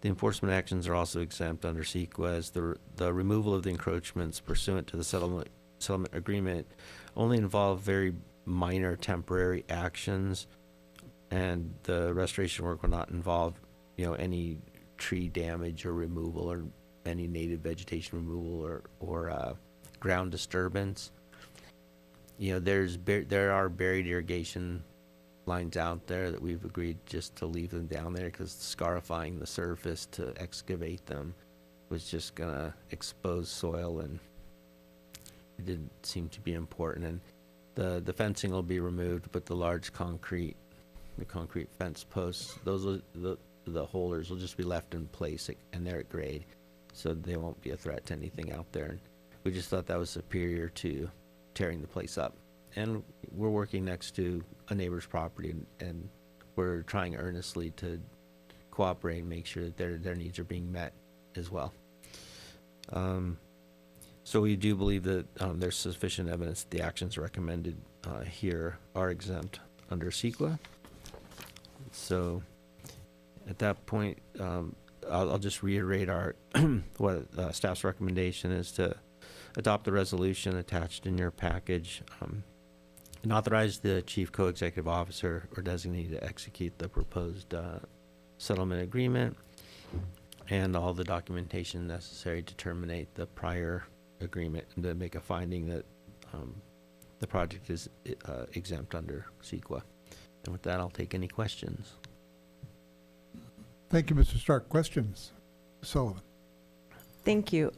The enforcement actions are also exempt under CEQA, as the removal of the encroachments pursuant to the settlement agreement only involve very minor temporary actions, and the restoration work will not involve, any tree damage or removal or any native vegetation removal or ground disturbance. There are buried irrigation lines out there that we've agreed just to leave them down there because scarifying the surface to excavate them was just gonna expose soil, and it didn't seem to be important. And the fencing will be removed, but the large concrete fence posts, the holders will just be left in place, and they're at grade, so they won't be a threat to anything out there. And we just thought that was superior to tearing the place up. And we're working next to a neighbor's property, and we're trying earnestly to cooperate and make sure that their needs are being met as well. So we do believe that there's sufficient evidence that the actions recommended here are exempt under CEQA. So at that point, I'll just reiterate our what staff's recommendation is: to adopt the resolution attached in your package, and authorize the chief co-executive officer or designee to execute the proposed settlement agreement and all the documentation necessary to terminate the prior agreement, and to make a finding that the project is exempt under CEQA. And with that, I'll take any questions. Thank you, Mr. Stark. Questions? Sullivan? Thank you.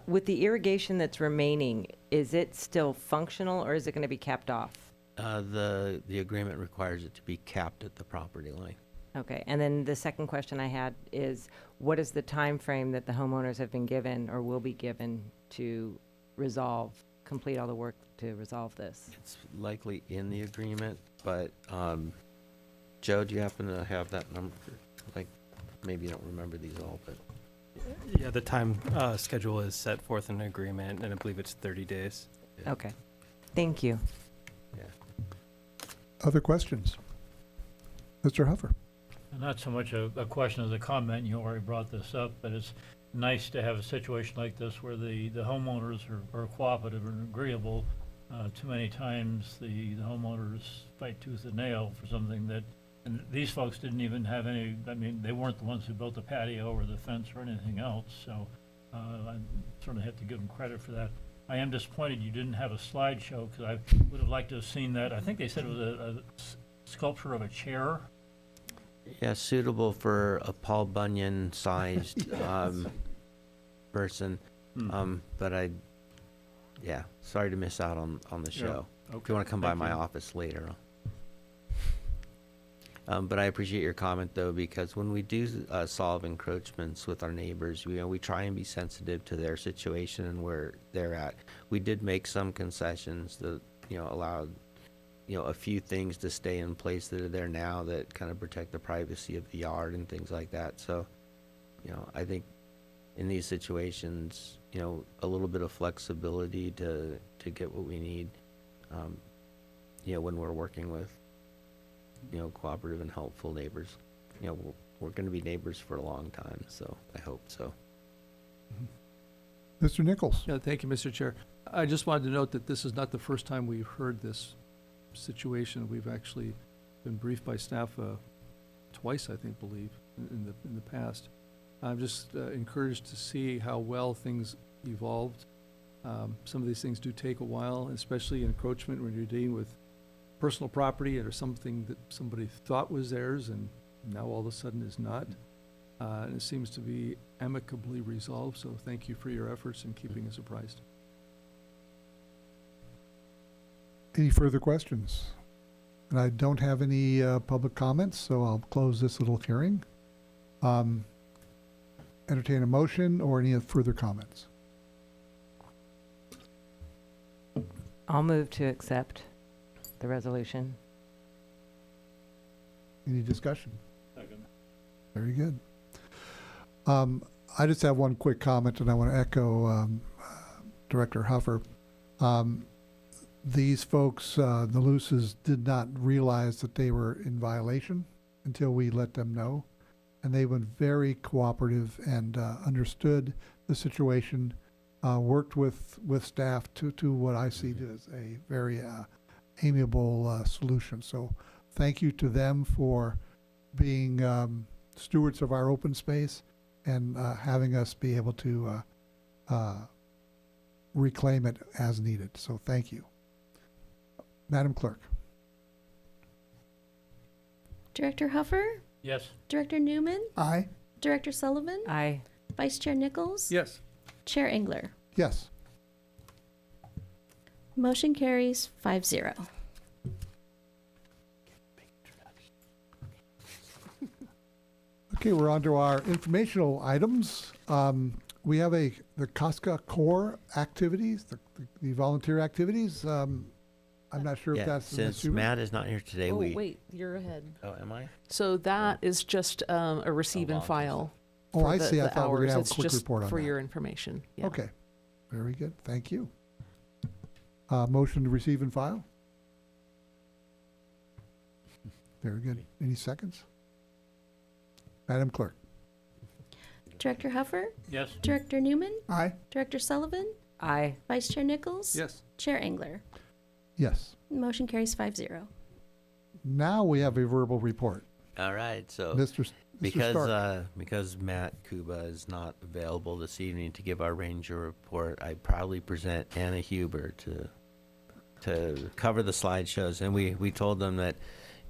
With the irrigation that's remaining, is it still functional, or is it going to be capped off? The agreement requires it to be capped at the property line. Okay, and then the second question I had is, what is the time frame that the homeowners have been given or will be given to complete all the work to resolve this? It's likely in the agreement, but Joe, do you happen to have that number? Like, maybe you don't remember these all, but yeah, the time schedule is set forth in an agreement, and I believe it's 30 days. yeah. Okay, thank you. Yeah. Other questions? Mr. Huffer? Not so much a question as a comment. You already brought this up, but it's nice to have a situation like this where the homeowners are cooperative and agreeable. Too many times the homeowners fight tooth and nail for something that, and these folks didn't even have any, they weren't the ones who built the patio or the fence or anything else, so I certainly have to give them credit for that. I am disappointed you didn't have a slideshow, because I would have liked to have seen that. I think they said it was a sculpture of a chair. Yeah, suitable for a Paul Bunyan-sized person. But sorry to miss out on the show. Okay. If you want to come by my office later. But I appreciate your comment, though, because when we do solve encroachments with our neighbors, we try and be sensitive to their situation and where they're at. We did make some concessions that allowed a few things to stay in place that are there now that kind of protect the privacy of the yard and things like that. So, I think in these situations, a little bit of flexibility to get what we need, when we're working with, cooperative and helpful neighbors. We're going to be neighbors for a long time, so I hope so. Mr. Nichols? Yeah, thank you, Mr. Chair. I just wanted to note that this is not the first time we've heard this situation. We've actually been briefed by staff twice, I think, in the past. I'm just encouraged to see how well things evolved. Some of these things do take a while, especially encroachment when you're dealing with personal property or something that somebody thought was theirs and now all of a sudden is not. And it seems to be amicably resolved, so thank you for your efforts in keeping us apprised. Any further questions? And I don't have any public comments, so I'll close this little hearing. Entertain a motion or any further comments? I'll move to accept the resolution. Any discussion? Second. Very good. I just have one quick comment, and I want to echo Director Huffer. These folks, the Luces, did not realize that they were in violation until we let them know. and they've been very cooperative and understood the situation, worked with staff to what I see as a very amiable solution. So thank you to them for being stewards of our open space and having us be able to reclaim it as needed. So thank you. Madam Clerk. Director Huffer, Yes. Director Newman, Aye. Director Sullivan, Aye. Vice Chair Nichols, Yes. Chair Engler. Yes. Motion carries 5-0. Okay, we're on to our informational items. We have the COSCA core activities, the volunteer activities. I'm not sure if Yeah, that's since Matt is not here today, Oh, we. wait, you're ahead. Oh, am I? So that is just a receive and volunteer file. Oh, for I see. I the thought we were hours. gonna have a It's quick just report on for that. your information. Yeah. Okay, very good. Thank you. Motion to receive and file. Very good. Any seconds? Madam Clerk. Director Huffer, Yes. Director Newman, Aye. Director Sullivan, Aye. Vice Chair Nichols, Yes. Chair Engler. Yes. Motion carries 5-0. Now we have a verbal report. All right, so Mr. Stark. because Matt Kuba is not available this evening to give our ranger report, I proudly present Anna Huber to cover the slideshows, and we told them that,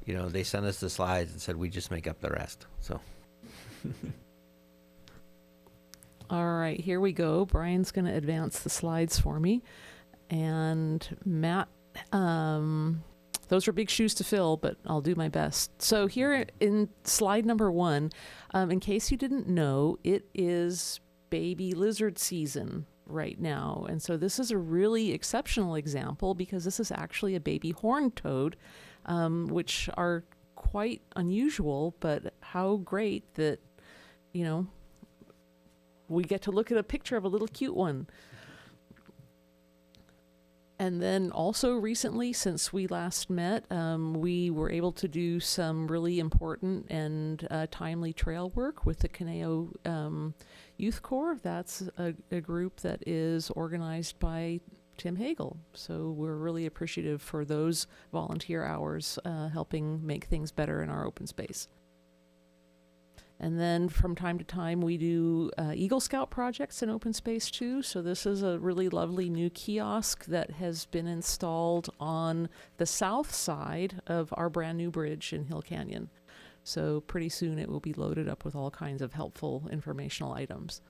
they sent us the slides and said we just make up the rest. So All right, here we go. Brian's going to advance the slides for me. And Matt, those are big shoes to fill, but I'll do my best. So here in slide number 1, in case you didn't know, it is baby lizard season right now. And so this is a really exceptional example because this is actually a baby horned toad, which are quite unusual, but how great that, we get to look at a picture of a little cute one. And then also recently, since we last met, we were able to do some really important and timely trail work with the Caneo Youth Corps. That's a group that is organized by Tim Hagel. So we're really appreciative for those volunteer hours helping make things better in our open space. And then from time to time, we do Eagle Scout projects in open space too. So this is a really lovely new kiosk that has been installed on the south side of our brand new bridge in Hill Canyon. So pretty soon it will be loaded up with all kinds of helpful informational items.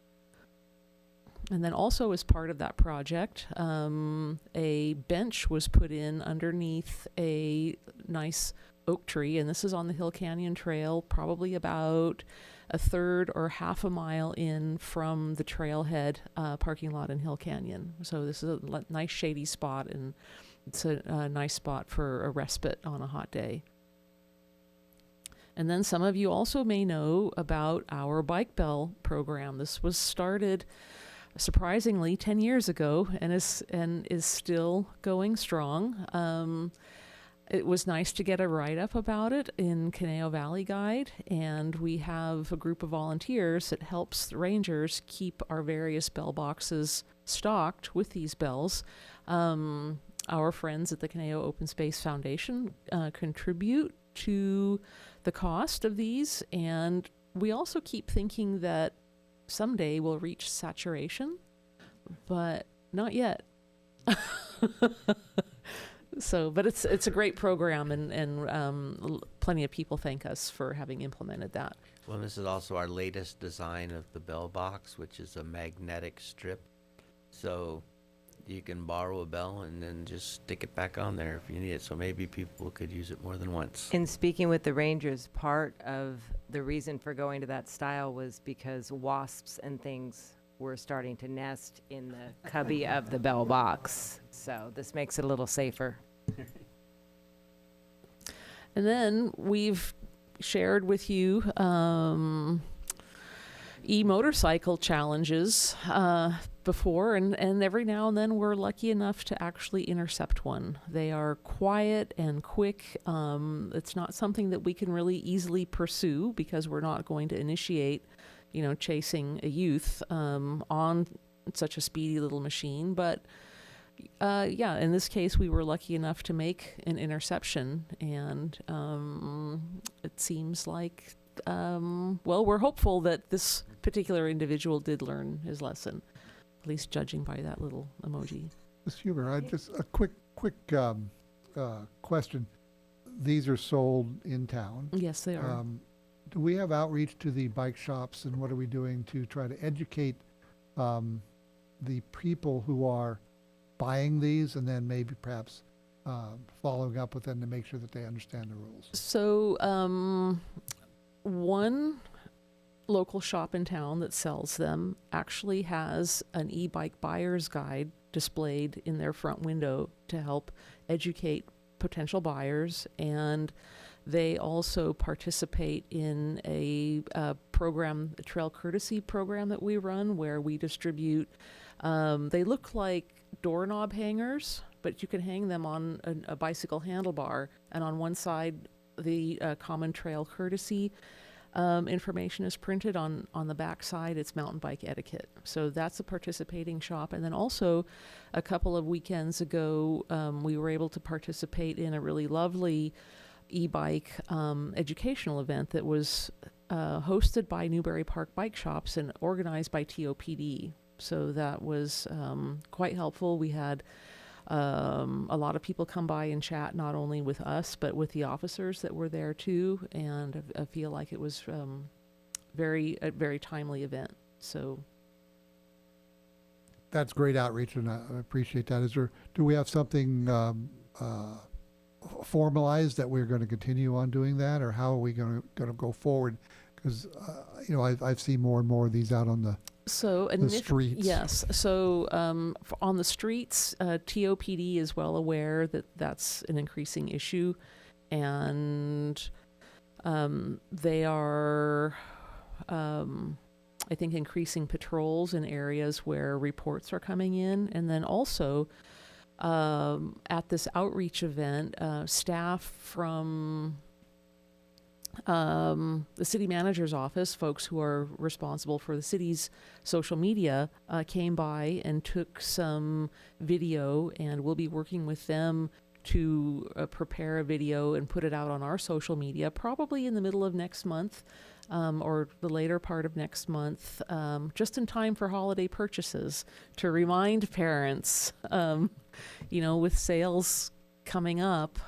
And then also as part of that project, a bench was put in underneath a nice oak tree, and this is on the Hill Canyon Trail, probably about a third or half a mile in from the trailhead parking lot in Hill Canyon. So this is a nice shady spot, and it's a nice spot for a respite on a hot day. And then some of you also may know about our Bike Bell program. This was started surprisingly 10 years ago and is still going strong. It was nice to get a write-up about it in Caneo Valley Guide, and we have a group of volunteers that helps the rangers keep our various bell boxes stocked with these bells. Our friends at the Caneo Open Space Foundation contribute to the cost of these, and we also keep thinking that someday we'll reach saturation, but not yet. So, but it's a great program, and plenty of people thank us for having implemented that. Well, this is also our latest design of the bell box, which is a magnetic strip. So you can borrow a bell and then just stick it back on there if you need it. So maybe people could use it more than once. In speaking with the Rangers, part of the reason for going to that style was because wasps and things were starting to nest in the cubby of the bell box. So this makes it a little safer. And then we've shared with you, e-motorcycle challenges before, and every now and then we're lucky enough to actually intercept one. They are quiet and quick. It's not something that we can really easily pursue because we're not going to initiate, chasing a youth on such a speedy little machine. But yeah, in this case, we were lucky enough to make an interception, and it seems like, well, we're hopeful that this particular individual did learn his lesson, at least judging by that little emoji. Ms. Huber, just a quick question. These are sold in town. Yes, they are. Do we have outreach to the bike shops, and what are we doing to try to educate the people who are buying these, and then maybe perhaps following up with them to make sure that they understand the rules? So one local shop in town that sells them actually has an e-bike buyer's guide displayed in their front window to help educate potential buyers, and they also participate in a program, a trail courtesy program that we run, where we distribute, they look like doorknob hangers, but you can hang them on a bicycle handlebar, and on one side the common trail courtesy information is printed. On the back side it's mountain bike etiquette. So that's a participating shop. And then also a couple of weekends ago, we were able to participate in a really lovely e-bike educational event that was hosted by Newbury Park Bike Shops and organized by TOPD. So that was quite helpful. We had a lot of people come by and chat, not only with us, but with the officers that were there too. And I feel like it was a very timely event. So That's great outreach, and I appreciate that. Do we have something formalized that we're going to continue on doing that, or how are we going to go forward? Because I've seen more and more of these out on the streets. Yes. So on the streets, TOPD is well aware that that's an increasing issue, and they are, I think, increasing patrols in areas where reports are coming in. And then also at this outreach event, staff from the city manager's office, folks who are responsible for the city's social media, came by and took some video, and we'll be working with them to prepare a video and put it out on our social media, probably in the middle of next month, or the later part of next month, just in time for holiday purchases, to remind parents, with sales coming up,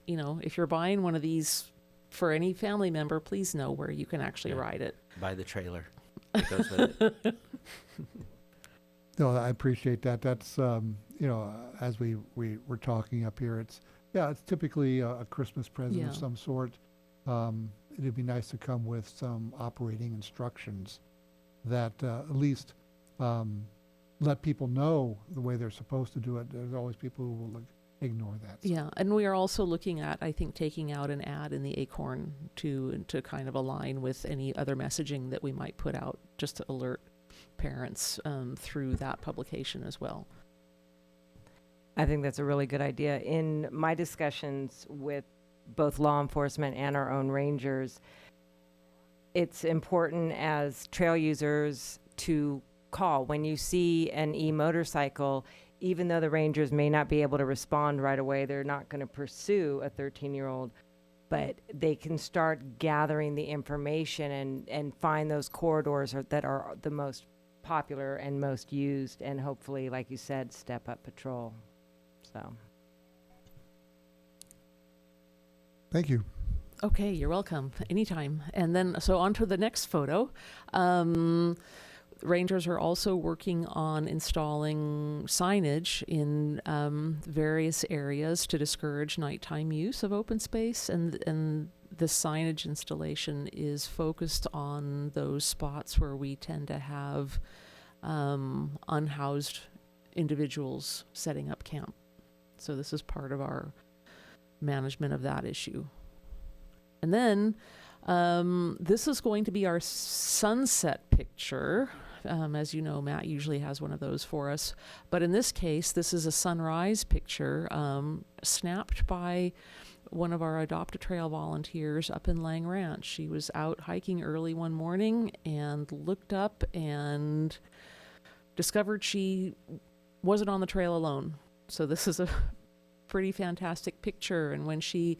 if you're buying one of these for any family member, please know where you can actually ride it. Buy the trailer that goes with it. No, I appreciate that. That's, as we were talking up here, it's typically a Christmas present of some sort. It'd be nice to come with some operating instructions that at least let people know the way they're supposed to do it. There's always people who will ignore that. Yeah, and we are also looking at, I think, taking out an ad in the Acorn to kind of align with any other messaging that we might put out, just to alert parents through that publication as well. I think that's a really good idea. In my discussions with both law enforcement and our own rangers, it's important as trail users to call. When you see an e-motorcycle, even though the rangers may not be able to respond right away, they're not going to pursue a 13-year-old, but they can start gathering the information and find those corridors that are the most popular and most used, and hopefully, like you said, step up patrol. So. Thank you. Okay, you're welcome. Anytime. And then, so on to the next photo. Rangers are also working on installing signage in various areas to discourage nighttime use of open space, and the signage installation is focused on those spots where we tend to have unhoused individuals setting up camp. So this is part of our management of that issue. And then This is going to be our sunset picture. As you know, Matt usually has one of those for us. But in this case, this is a sunrise picture snapped by one of our Adopt a Trail volunteers up in Lang Ranch. She was out hiking early one morning and looked up and discovered she wasn't on the trail alone. So this is a pretty fantastic picture. And when she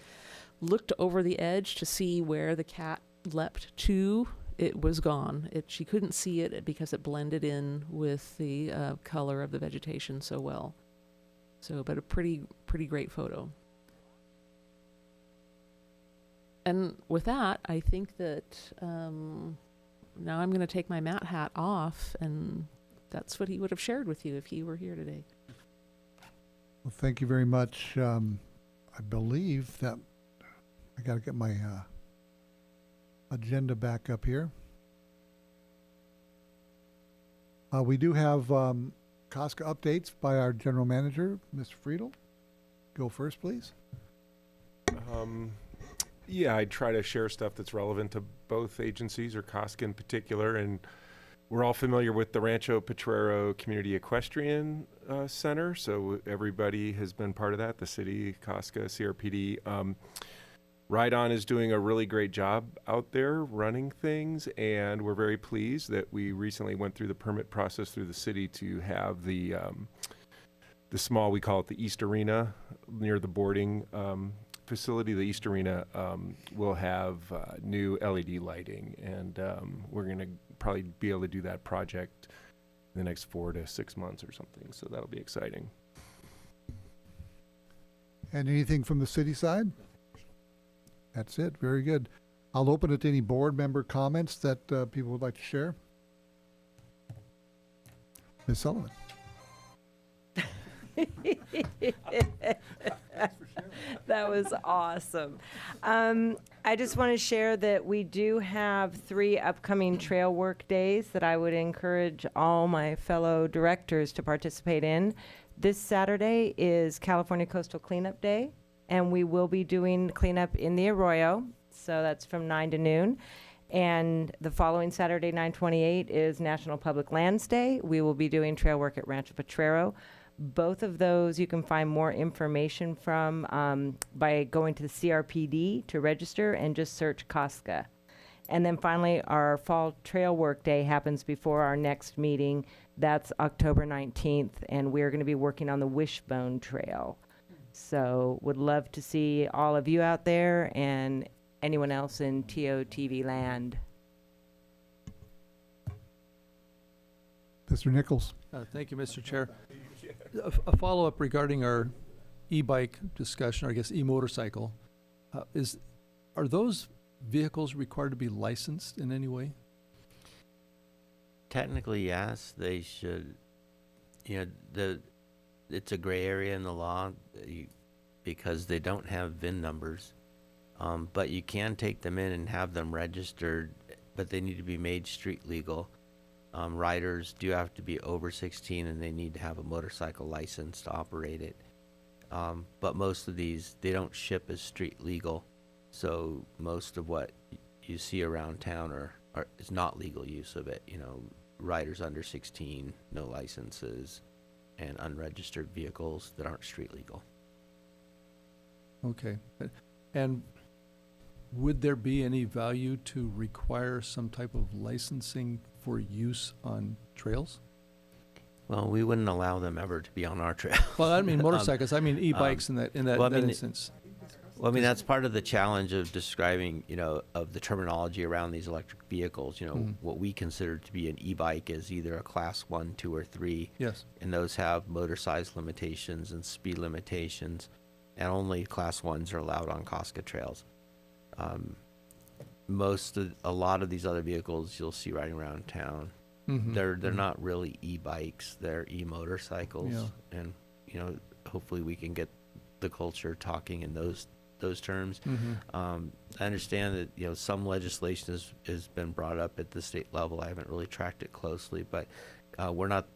looked over the edge to see where the cat leapt to, it was gone. She couldn't see it because it blended in with the color of the vegetation so well. So, but a pretty great photo. And with that, I think that now I'm going to take my Matt hat off, and that's what he would have shared with you if he were here today. Well, thank you very much. I believe that I got to get my agenda back up here. We do have COSCA updates by our general manager, Mr. Friedel. Go first, please. Yeah, I try to share stuff that's relevant to both agencies, or COSCA in particular, and we're all familiar with the Rancho Potrero Community Equestrian Center, so everybody has been part of that, the city, COSCA, CRPD. Ride On is doing a really great job out there running things, and we're very pleased that we recently went through the permit process through the city to have the small, we call it the East Arena, near the boarding facility. The East Arena will have new LED lighting, and we're going to probably be able to do that project in the next 4 to 6 months or something, so that'll be exciting. And anything from the city side? That's it. Very good. I'll open it to any board member comments that people would like to share. Ms. Sullivan. That was awesome. I just want to share that we do have 3 upcoming trail work days that I would encourage all my fellow directors to participate in. This Saturday is California Coastal Cleanup Day, and we will be doing cleanup in the Arroyo, so that's from 9 to noon. And the following Saturday, 9/28, is National Public Lands Day. We will be doing trail work at Rancho Potrero. Both of those you can find more information from by going to the CRPD to register and just search COSCA. And then finally, our Fall Trail Work Day happens before our next meeting. That's October 19th, and we're going to be working on the Wishbone Trail. So would love to see all of you out there and anyone else in TOTV land. Mr. Nichols. Thank you, Mr. Chair. A follow-up regarding our e-bike discussion, or I guess e-motorcycle. Are those vehicles required to be licensed in any way? Technically, yes, they should. You know, it's a gray area in the law because they don't have VIN numbers. But you can take them in and have them registered, but they need to be made street legal. Riders do have to be over 16, and they need to have a motorcycle license to operate it. But most of these, they don't ship as street legal. So most of what you see around town is not legal use of it. You know, riders under 16, no licenses, and unregistered vehicles that aren't street legal. Okay. And would there be any value to require some type of licensing for use on trails? Well, we wouldn't allow them ever to be on our trail. Well, I mean motorcycles. I mean e-bikes in that well, I mean, instance. Well, I mean, that's part of the challenge of describing, you know, of the terminology around these electric vehicles. You know, what we consider to be an e-bike is either a class 1, 2, or 3. Yes. And those have motor size limitations and speed limitations, and only class 1s are allowed on COSCA trails. A lot of these other vehicles you'll see riding around town, they're not really e-bikes, they're e-motorcycles. Yeah. And, you know, hopefully we can get the culture talking in those terms. I understand that, you know, some legislation has been brought up at the state level. I haven't really tracked it closely, but we're not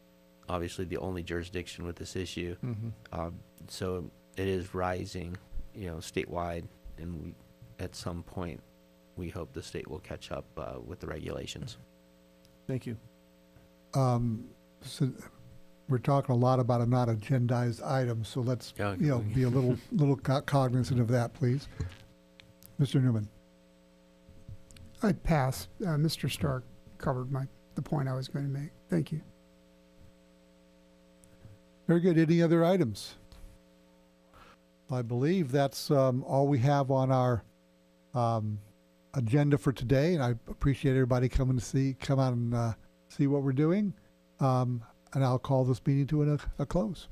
obviously the only jurisdiction with this issue. So it is rising, you know, statewide, and we at some point we hope the state will catch up with the regulations. Thank you. So we're talking a lot about a not agendized item, so let's, Yeah, be a little cognizant of that, please. Mr. Newman. I'd pass. Mr. Stark covered the point I was going to make. Thank you. Very good. Any other items? I believe that's all we have on our agenda for today, and I appreciate everybody coming to come out and see what we're doing. And I'll call this meeting to a close.